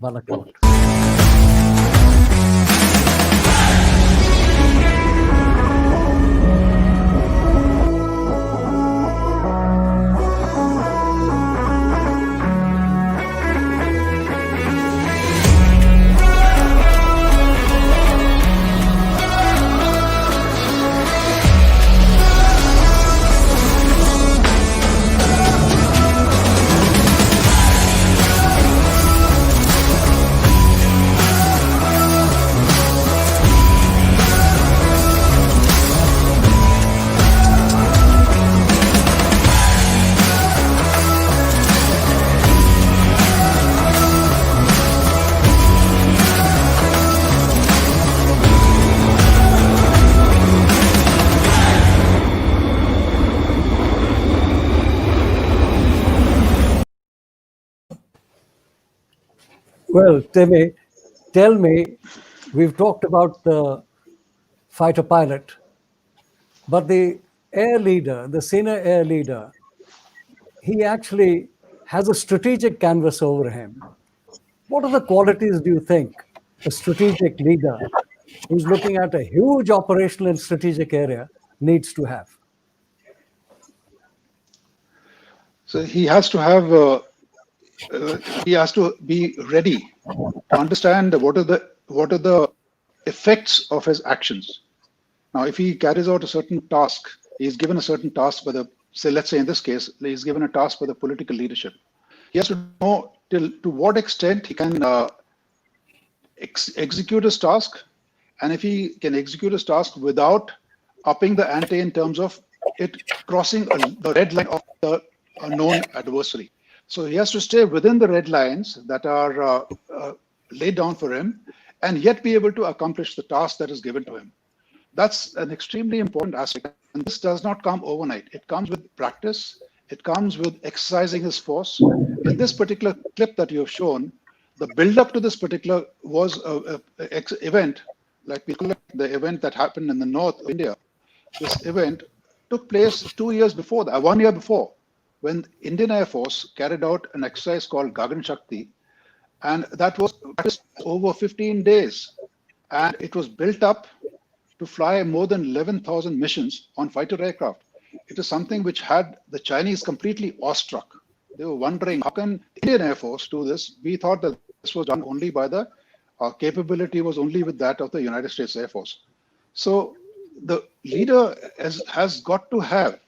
Balakot. Well, Timmy, tell me, we've talked about the fighter pilot, but the air leader, the senior air leader, he actually has a strategic canvas over him. What are the qualities do you think a strategic leader who's looking at a huge operational and strategic area needs to have? So he has to have. He has to be ready to understand what are the effects of his actions. Now, if he carries out a certain task, he's given a certain task by the, say, let's say in this case, he's given a task by the political leadership. He has to know to what extent he can execute his task, and if he can execute his task without upping the ante in terms of it crossing the red line of the known adversary. So he has to stay within the red lines that are laid down for him, and yet be able to accomplish the task that is given to him. That's an extremely important aspect, and this does not come overnight. It comes with practice. It comes with exercising his force. In this particular clip that you have shown, the build-up to this particular was a event, like we call it the event that happened in the north of India. This event took place 2 years before that, 1 year before, when Indian Air Force carried out an exercise called Gagan Shakti, and that was over 15 days, and it was built up to fly more than 11,000 missions on fighter aircraft. It is something which had the Chinese completely awestruck. They were wondering, how can Indian Air Force do this? We thought that this was done only by the capability was only with that of the United States Air Force. So the leader has got to have,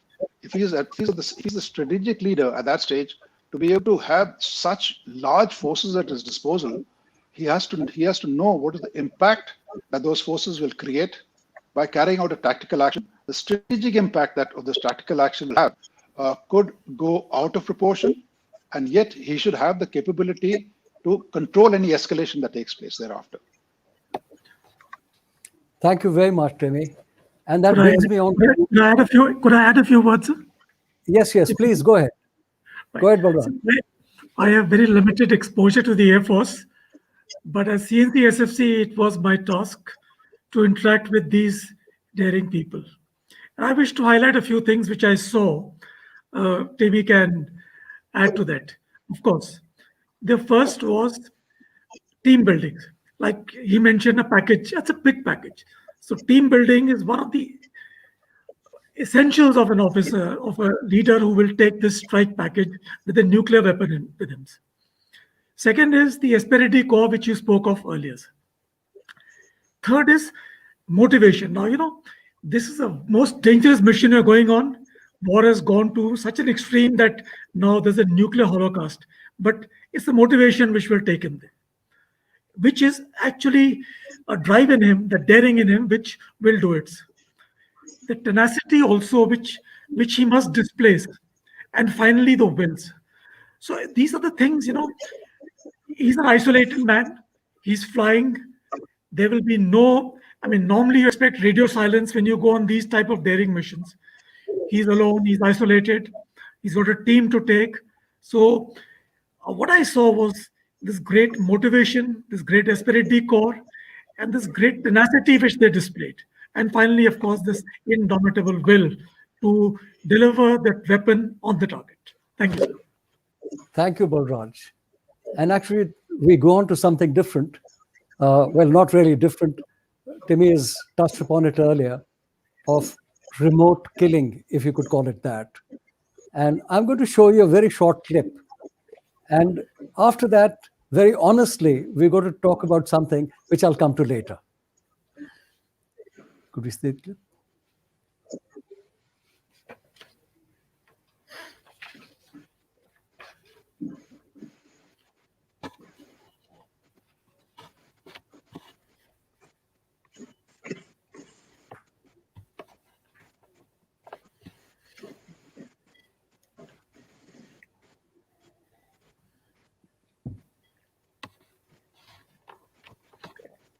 if he's the strategic leader at that stage, to be able to have such large forces at his disposal, he has to know what is the impact that those forces will create by carrying out a tactical action. The strategic impact that of this tactical action will have could go out of proportion, and yet he should have the capability to control any escalation that takes place thereafter. Thank you very much, Timmy. And that brings me on. Could I add a few words, sir? Yes, please go ahead. Right. Go ahead, Balram. I have very limited exposure to the Air Force, but as CNC SFC, it was my task to interact with these daring people. And I wish to highlight a few things which I saw. Timmy can add to that. Of course, the first was team building. Like he mentioned, a package, that's a big package. So team building is one of the essentials of an officer, of a leader who will take this strike package with a nuclear weapon with him. Second is the Esprit de Corps, which you spoke of earlier. Third is motivation. Now, this is the most dangerous mission you're going on. War has gone to such an extreme that now there's a nuclear holocaust. But it's the motivation which will take him there, which is actually a drive in him, the daring in him, which will do it. The tenacity also, which he must display. And finally, the wills. So these are the things, he's an isolated man. He's flying. There will be no I mean, normally you expect radio silence when you go on these type of daring missions. He's alone, he's isolated, he's got a team to take. So what I saw was this great motivation, this great esprit de corps, and this great tenacity which they displayed. And finally, of course, this indomitable will to deliver that weapon on the target. Thank you, sir. Thank you, Balraj. And actually, we go on to something different. Well, not really different. Timmy has touched upon it earlier, of remote killing, if you could call it that. And I'm going to show you a very short clip. And after that, very honestly, we're going to talk about something which I'll come to later. Could we see the clip?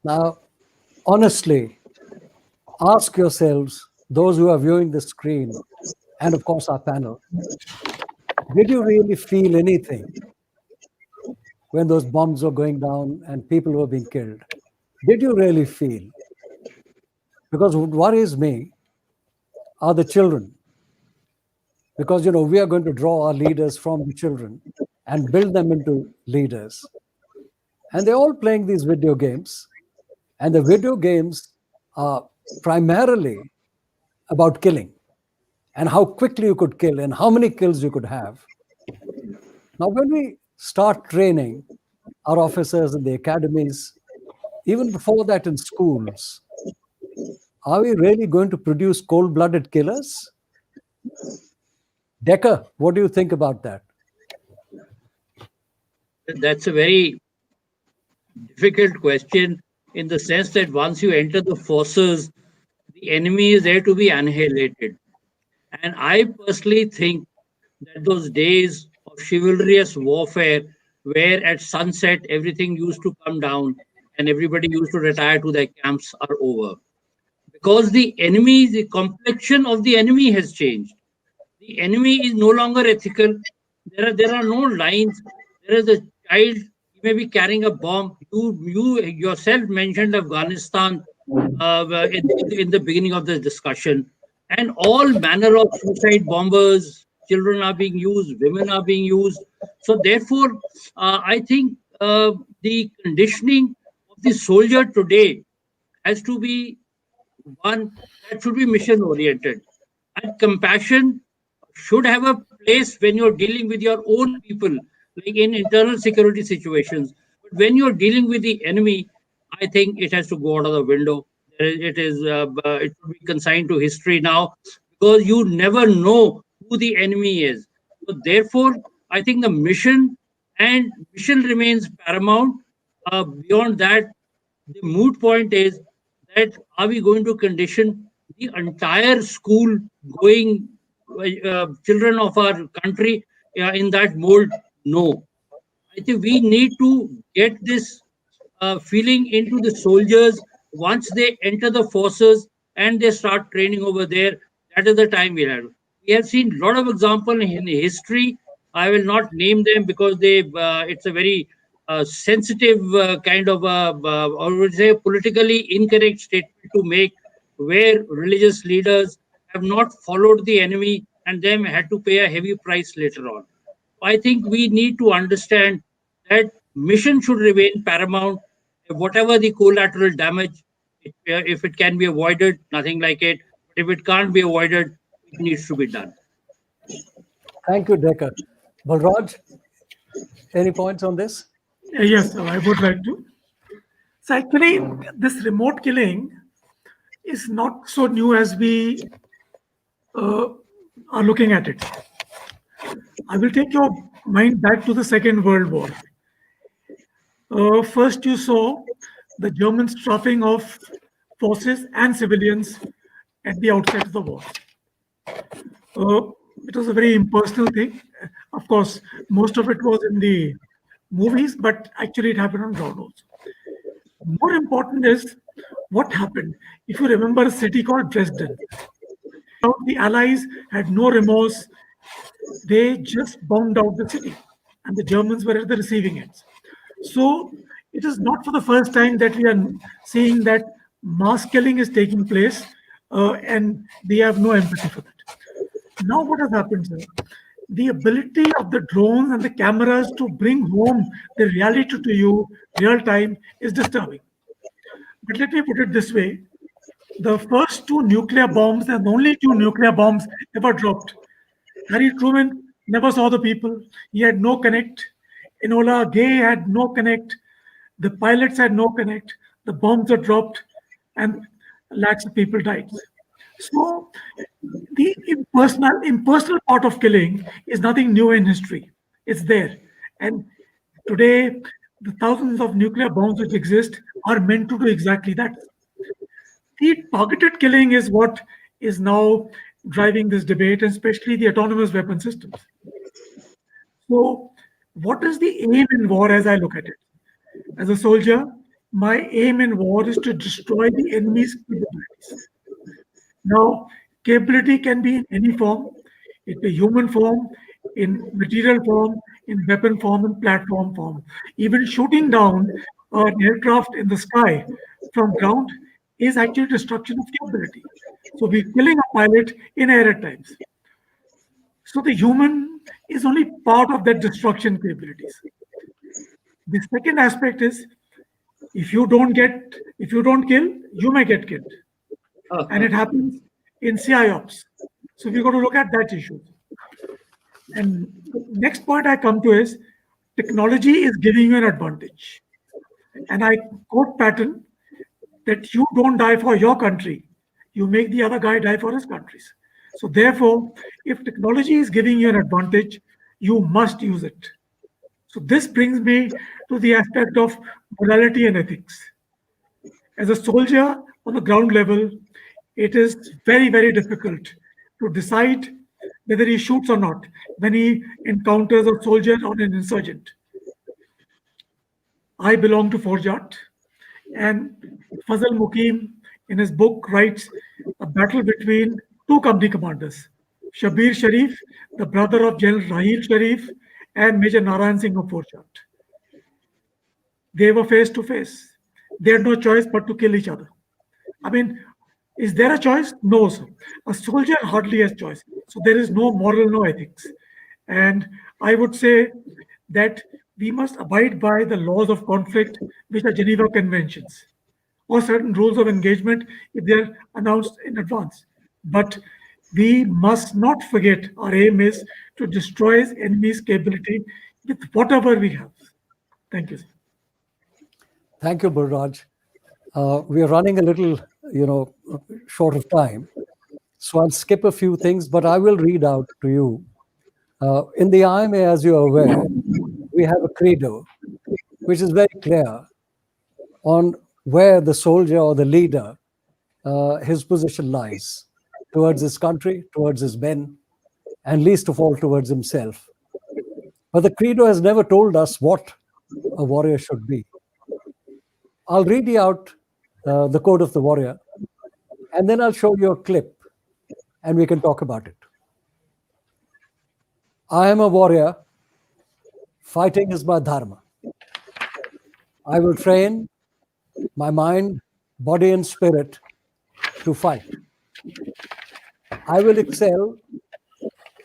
Now, honestly, ask yourselves, those who are viewing the screen, and of course our panel, did you really feel anything when those bombs were going down and people were being killed? Did you really feel? Because what worries me are the children. Because, we are going to draw our leaders from the children and build them into leaders. And they're all playing these video games. And the video games are primarily about killing and how quickly you could kill and how many kills you could have. Now, when we start training our officers in the academies, even before that in schools, are we really going to produce cold-blooded killers? Decker, what do you think about that? That's a very difficult question, in the sense that once you enter the forces, the enemy is there to be annihilated. And I personally think that those days of chivalrous warfare, where at sunset everything used to come down and everybody used to retire to their camps, are over. Because the complexion of the enemy has changed. The enemy is no longer ethical. There are no lines. There is a child, he may be carrying a bomb. You yourself mentioned Afghanistan in the beginning of the discussion. And all manner of suicide bombers, children are being used, women are being used. So therefore, I think the conditioning of the soldier today has to be one that should be mission oriented. And compassion should have a place when you're dealing with your own people, like in internal security situations. But when you're dealing with the enemy, I think it has to go out of the window. It should be consigned to history now, because you never know who the enemy is. So therefore, I think the mission remains paramount. Beyond that, the moot point is that are we going to condition the entire school going children of our country in that mold? No. I think we need to get this feeling into the soldiers once they enter the forces and they start training over there. That is the time we have. We have seen a lot of examples in history. I will not name them because it's a very sensitive kind of or would say politically incorrect statement to make, where religious leaders have not followed the enemy and them had to pay a heavy price later on. I think we need to understand that mission should remain paramount. Whatever the collateral damage, if it can be avoided, nothing like it. But if it can't be avoided, it needs to be done. Thank you, Decker. Balraj, any points on this? Yes, I would like to. So actually, this remote killing is not so new as we are looking at it. I will take your mind back to the Second World War. First, you saw the German strafing of forces and civilians at the outset of the war. It was a very impersonal thing. Of course, most of it was in the movies, but actually it happened on ground also. More important is What happened? If you remember a city called Dresden, the Allies had no remorse. They just bombed out the city, and the Germans were at the receiving ends. So it is not for the first time that we are seeing that mass killing is taking place, and they have no empathy for that. Now, what has happened, sir? The ability of the drones and the cameras to bring home the reality to you real time is disturbing. But let me put it this way: the first two nuclear bombs and the only two nuclear bombs ever dropped. Harry Truman never saw the people. He had no connect. Enola Gay had no connect. The pilots had no connect. The bombs were dropped, and lakhs of people died. So the impersonal part of killing is nothing new in history. It's there, and today the thousands of nuclear bombs which exist are meant to do exactly that. The targeted killing is what is now driving this debate, and especially the autonomous weapon systems. So, what is the aim in war as I look at it? As a soldier, my aim in war is to destroy the enemy's capabilities. Now, capability can be in any form, in the human form, in material form, in weapon form, and platform form. Even shooting down an aircraft in the sky from ground is actually destruction of capability. So we're killing a pilot in air at times. So the human is only part of that destruction capabilities. The second aspect is if you don't kill, you may get killed. And it happens in CIOps. So we've got to look at that issue. And the next point I come to is technology is giving you an advantage. And I quote Patton that you don't die for your country, you make the other guy die for his countries. So therefore, if technology is giving you an advantage, you must use it. So this brings me to the aspect of morality and ethics. As a soldier on the ground level, it is very, very difficult to decide whether he shoots or not when he encounters a soldier or an insurgent. I belong to Forjat, and Fazal Mukim, in his book, writes a battle between two company commanders, Shabir Sharif, the brother of General Rahil Sharif, and Major Narayan Singh of Forjat. They were face to face. They had no choice but to kill each other. I mean, is there a choice? No, sir. A soldier hardly has choice. So there is no moral, no ethics. And I would say that we must abide by the laws of conflict, which are Geneva Conventions, or certain rules of engagement if they're announced in advance. But we must not forget our aim is to destroy enemy's capability with whatever we have. Thank you, sir. Thank you, Burraj. We are running a little, short of time. So I'll skip a few things, but I will read out to you. In the IMA, as you are aware, we have a credo, which is very clear on where the soldier or the leader, his position lies towards his country, towards his men, and least of all towards himself. But the credo has never told us what a warrior should be. I'll read you out the code of the warrior, and then I'll show you a clip, and we can talk about it. I am a warrior. Fighting is my dharma. I will train my mind, body, and spirit to fight. I will excel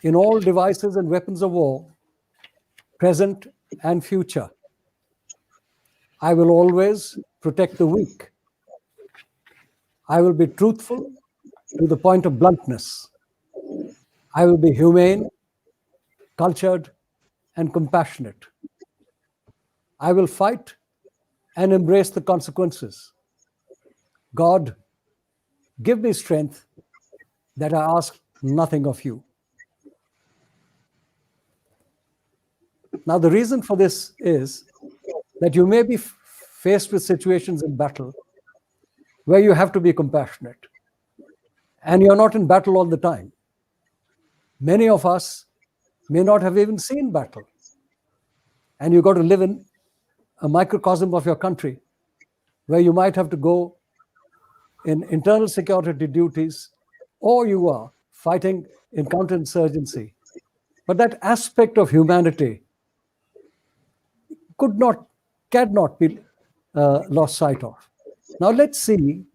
in all devices and weapons of war, present and future. I will always protect the weak. I will be truthful to the point of bluntness. I will be humane, cultured, and compassionate. I will fight and embrace the consequences. God, give me strength that I ask nothing of you. Now, the reason for this is that you may be faced with situations in battle where you have to be compassionate, and you're not in battle all the time. Many of us may not have even seen battle, and you've got to live in a microcosm of your country where you might have to go in internal security duties, or you are fighting in counterinsurgency. But that aspect of humanity cannot be lost sight of. Now let's see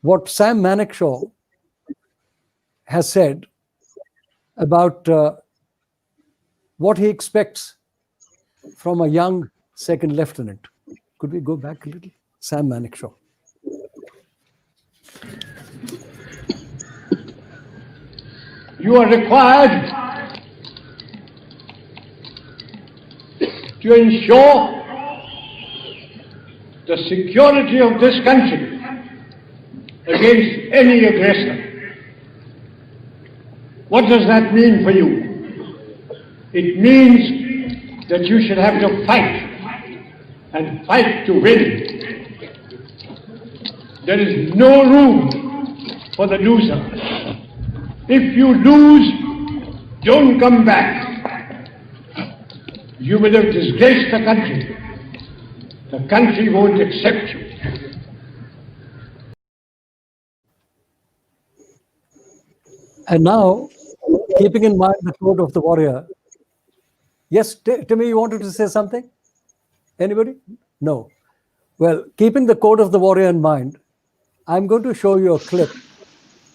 what Sam Manekshaw has said about what he expects from a young second lieutenant. Could we go back a little? Sam Manekshaw. You are required to ensure the security of this country against any aggressor. What does that mean for you? It means that you should have to fight, and fight to win. There is no room for the loser. If you lose, don't come back. You will have disgraced the country. The country won't accept you. And now, keeping in mind the code of the warrior, yes, Timmy, you wanted to say something? Anybody? No. Well, keeping the code of the warrior in mind, I'm going to show you a clip,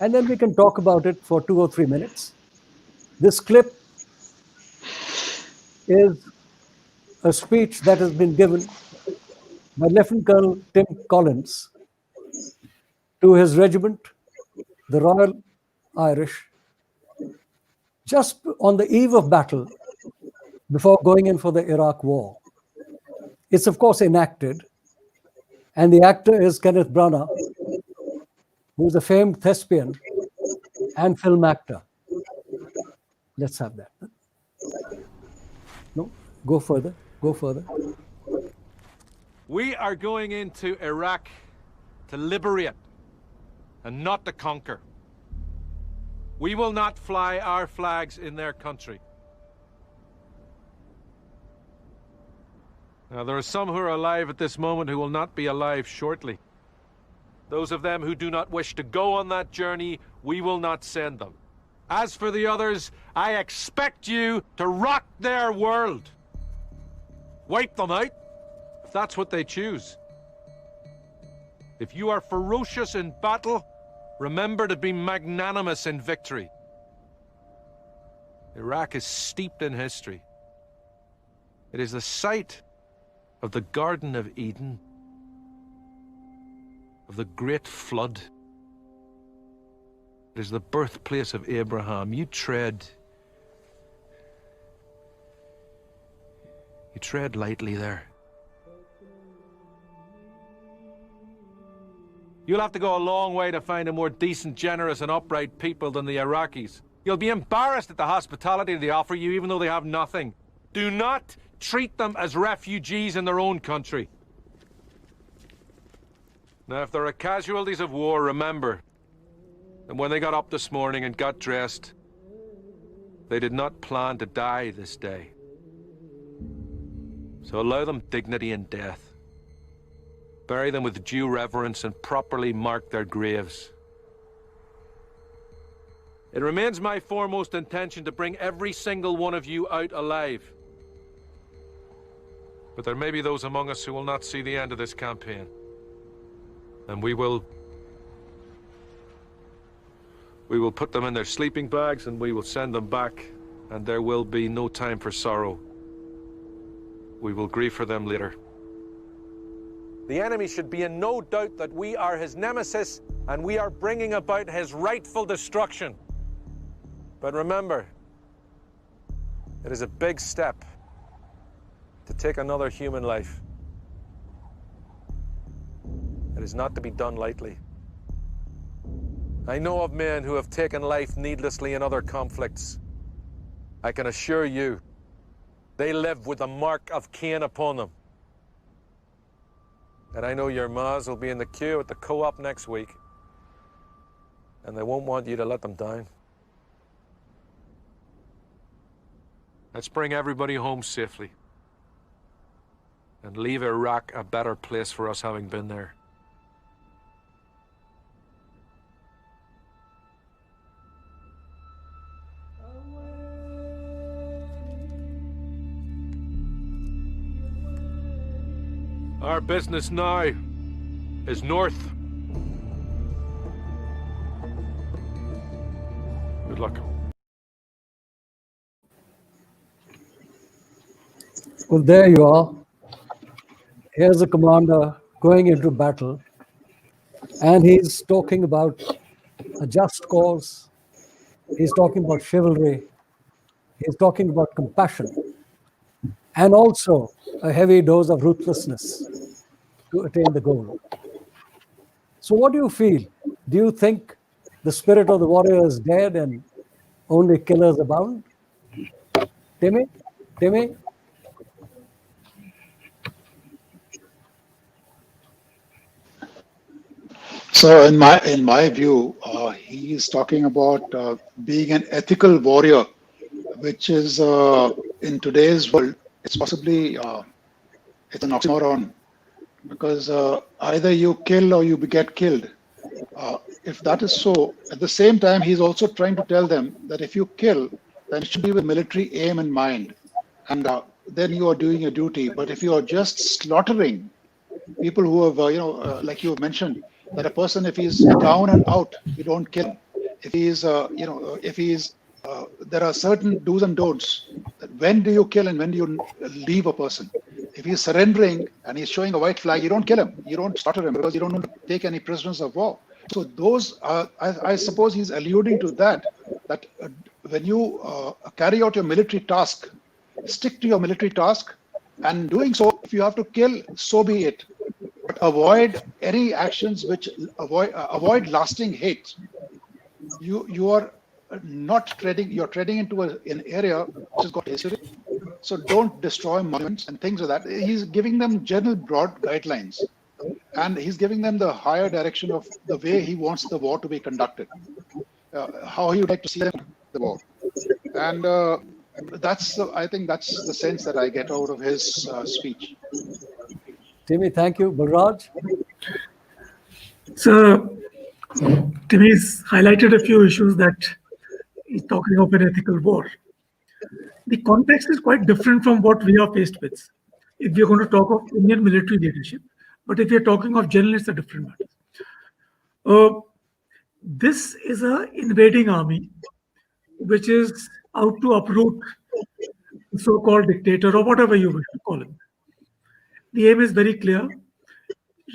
and then we can talk about it for 2 or 3 minutes. This clip is a speech that has been given by Lieutenant Colonel Tim Collins to his regiment, the Royal Irish, just on the eve of battle before going in for the Iraq War. It's of course enacted, and the actor is Kenneth Branagh, who is a famed thespian and film actor. Let's have that. No, go further, go further. We are going into Iraq to liberate and not to conquer. We will not fly our flags in their country. Now, there are some who are alive at this moment who will not be alive shortly. Those of them who do not wish to go on that journey, we will not send them. As for the others, I expect you to rock their world. Wipe them out, if that's what they choose. If you are ferocious in battle, remember to be magnanimous in victory. Iraq is steeped in history. It is the site of the Garden of Eden, of the Great Flood. It is the birthplace of Abraham. You tread lightly there. You'll have to go a long way to find a more decent, generous, and upright people than the Iraqis. You'll be embarrassed at the hospitality they offer you, even though they have nothing. Do not treat them as refugees in their own country. Now, if there are casualties of war, remember that when they got up this morning and got dressed, they did not plan to die this day. So allow them dignity in death. Bury them with due reverence and properly mark their graves. It remains my foremost intention to bring every single one of you out alive. But there may be those among us who will not see the end of this campaign. And we will put them in their sleeping bags and we will send them back, and there will be no time for sorrow. We will grieve for them later. The enemy should be in no doubt that we are his nemesis and we are bringing about his rightful destruction. But remember, it is a big step to take another human life. It is not to be done lightly. I know of men who have taken life needlessly in other conflicts. I can assure you, they live with the mark of Cain upon them. And I know your ma's will be in the queue at the co-op next week, and they won't want you to let them down. Let's bring everybody home safely and leave Iraq a better place for us having been there. Our business now is north. Good luck. Well, there you are. Here's a commander going into battle, and he's talking about a just cause. He's talking about chivalry. He's talking about compassion, and also a heavy dose of ruthlessness to attain the goal. So what do you feel? Do you think the spirit of the warrior is dead and only killers abound? Timmy? Timmy? So in my view, he's talking about being an ethical warrior, which is in today's world, it's possibly it's an oxymoron, because either you kill or you get killed. If that is so, at the same time, he's also trying to tell them that if you kill, then it should be with military aim in mind, and then you are doing your duty. But if you are just slaughtering people who have, like you mentioned, that a person, if he's down and out, you don't kill him. If he's, there are certain do's and don'ts. That when do you kill and when do you leave a person? If he's surrendering and he's showing a white flag, you don't kill him. You don't slaughter him because you don't want to take any prisoners of war. So those, I suppose he's alluding to that when you carry out your military task, stick to your military task, and doing so, if you have to kill, so be it. But avoid any actions which avoid lasting hate. You are not treading. You're treading into an area which has got history. So don't destroy monuments and things like that. He's giving them general broad guidelines, and he's giving them the higher direction of the way he wants the war to be conducted, how he would like to see the war, and I think that's the sense that I get out of his speech. Timmy, thank you. Balraj? So, Timmy's highlighted a few issues that he's talking of an ethical war. The context is quite different from what we are faced with if we're going to talk of Indian military leadership. But if we're talking of general, it's a different matter. This is an invading army which is out to uproot the so-called dictator or whatever you wish to call him. The aim is very clear,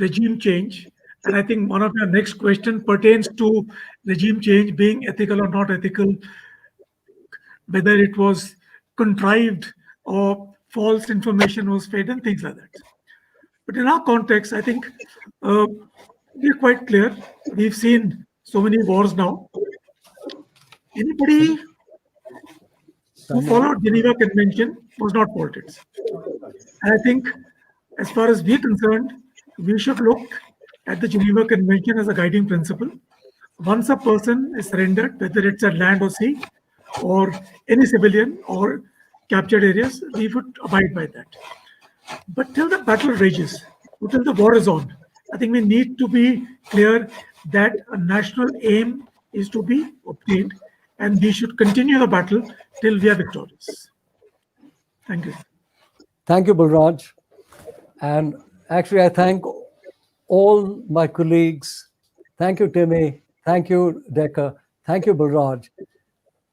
regime change. And I think one of your next question pertains to regime change being ethical or not ethical, whether it was contrived or false information was fed and things like that. But in our context, I think we're quite clear. We've seen so many wars now. Anybody who followed Geneva Convention was not faulted. And I think as far as we're concerned, we should look at the Geneva Convention as a guiding principle. Once a person is surrendered, whether it's at land or sea, or any civilian or captured areas, we would abide by that. But till the battle rages, till the war is on, I think we need to be clear that a national aim is to be obtained, and we should continue the battle till we are victorious. Thank you. Thank you, Balraj. And actually, I thank all my colleagues. Thank you, Timmy. Thank you, Decca. Thank you, Balraj,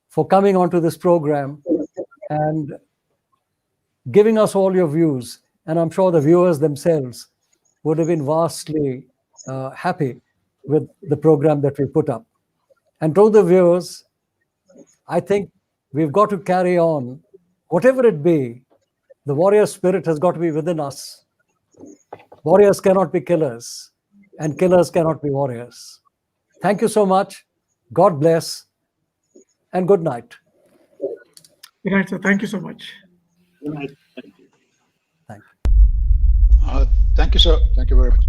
for coming onto this program and giving us all your views. And I'm sure the viewers themselves would have been vastly happy with the program that we put up. And to the viewers, I think we've got to carry on, whatever it be. The warrior spirit has got to be within us. Warriors cannot be killers, and killers cannot be warriors. Thank you so much. God bless, and good night. Good night, sir. Thank you so much. Good night. Thank you. Thank you, sir. Thank you very much.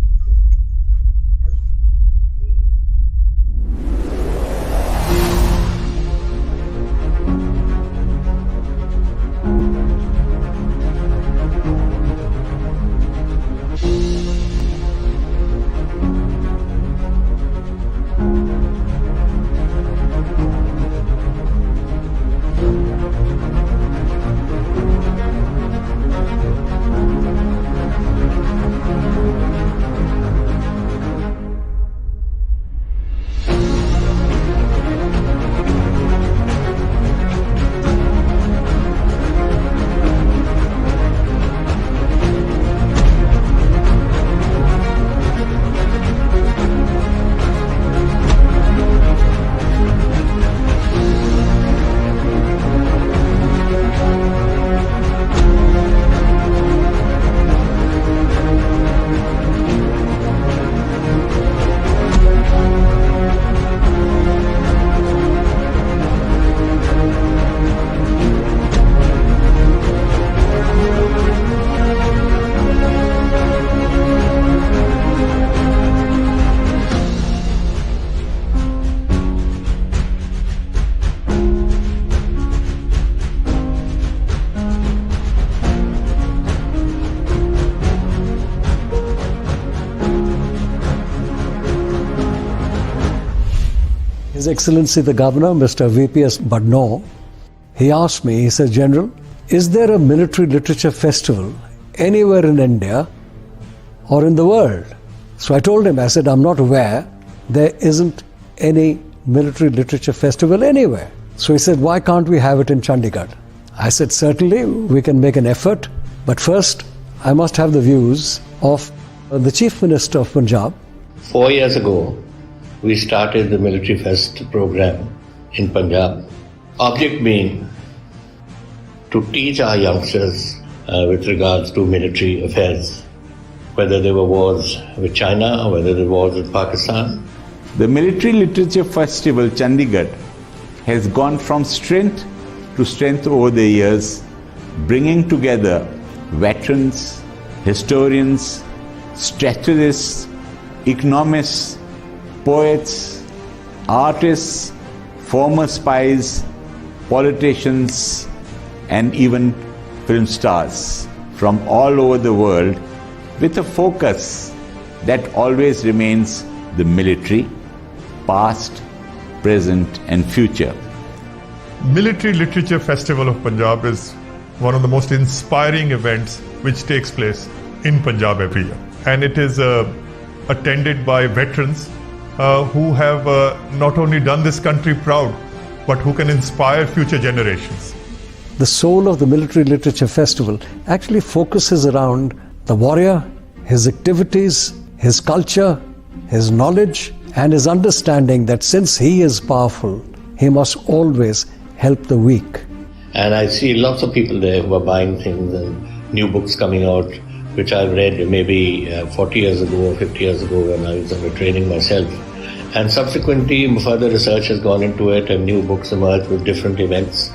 His Excellency the Governor, Mr. VPS Badnor, he asked me, he said, General, is there a military literature festival anywhere in India or in the world? So I told him, I said, I'm not aware there isn't any military literature festival anywhere. So he said, why can't we have it in Chandigarh? I said, certainly we can make an effort, but first I must have the views of the Chief Minister of Punjab. 4 years ago, we started the Military Fest program in Punjab. Object being to teach our youngsters with regards to military affairs, whether there were wars with China or whether there were wars with Pakistan. The Military Literature Festival Chandigarh has gone from strength to strength over the years, bringing together veterans, historians, strategists, economists, poets, artists, former spies, politicians, and even film stars from all over the world, with a focus that always remains the military, past, present, and future. Military Literature Festival of Punjab is one of the most inspiring events which takes place in Punjab every year. And it is attended by veterans who have not only done this country proud, but who can inspire future generations. The soul of the Military Literature Festival actually focuses around the warrior, his activities, his culture, his knowledge, and his understanding that since he is powerful, he must always help the weak. And I see lots of people there who are buying things and new books coming out, which I've read maybe 40 years ago or 50 years ago when I was under training myself. And subsequently, further research has gone into it and new books emerged with different events.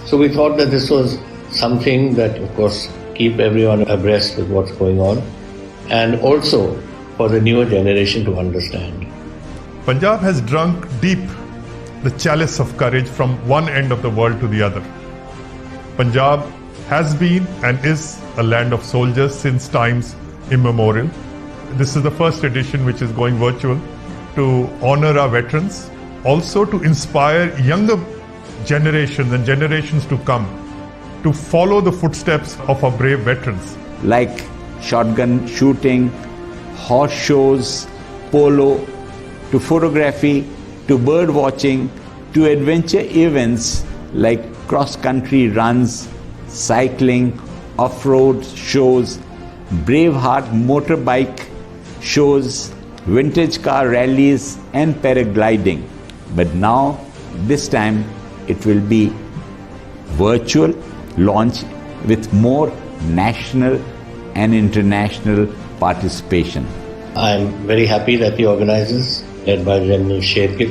So we thought that this was something that, of course, keep everyone abreast with what's going on, and also for the newer generation to understand. Punjab has drunk deep the chalice of courage from one end of the world to the other. Punjab has been and is a land of soldiers since times immemorial. This is the first edition which is going virtual to honor our veterans, also to inspire younger generations and generations to come to follow the footsteps of our brave veterans. Like shotgun shooting, horse shows, polo, to photography, to bird watching, to adventure events like cross-country runs, cycling, off-road shows, Braveheart motorbike shows, vintage car rallies and paragliding. But now, this time, it will be virtual launch with more national and international participation. I'm very happy that the organizers, led by General Shergill,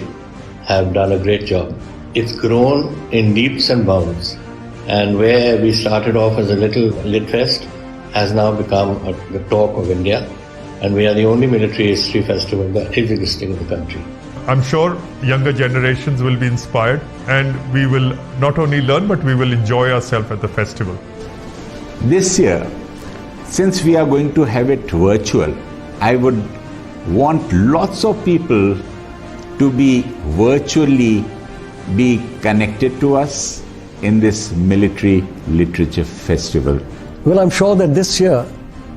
have done a great job. It's grown in leaps and bounds, and where we started off as a little lit fest has now become the talk of India, and we are the only military history festival that is existing in the country. I'm sure younger generations will be inspired, and we will not only learn but we will enjoy ourselves at the festival. This year, since we are going to have it virtual, I would want lots of people to be virtually be connected to us in this Military Literature Festival. Well, I'm sure that this year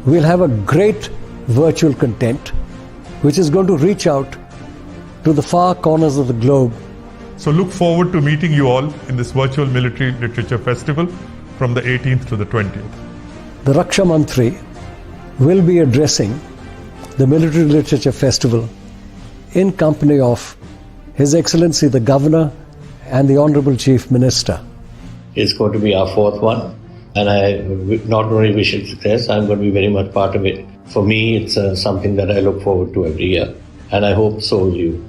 we'll have a great virtual content which is going to reach out to the far corners of the globe. So look forward to meeting you all in this virtual Military Literature Festival from the 18th to the 20th. The Raksha Mantri will be addressing the Military Literature Festival in company of His Excellency the Governor and the Honorable Chief Minister. It's going to be our fourth one, and I not only wish it success, I'm going to be very much part of it. For me, it's something that I look forward to every year, and I hope so will you.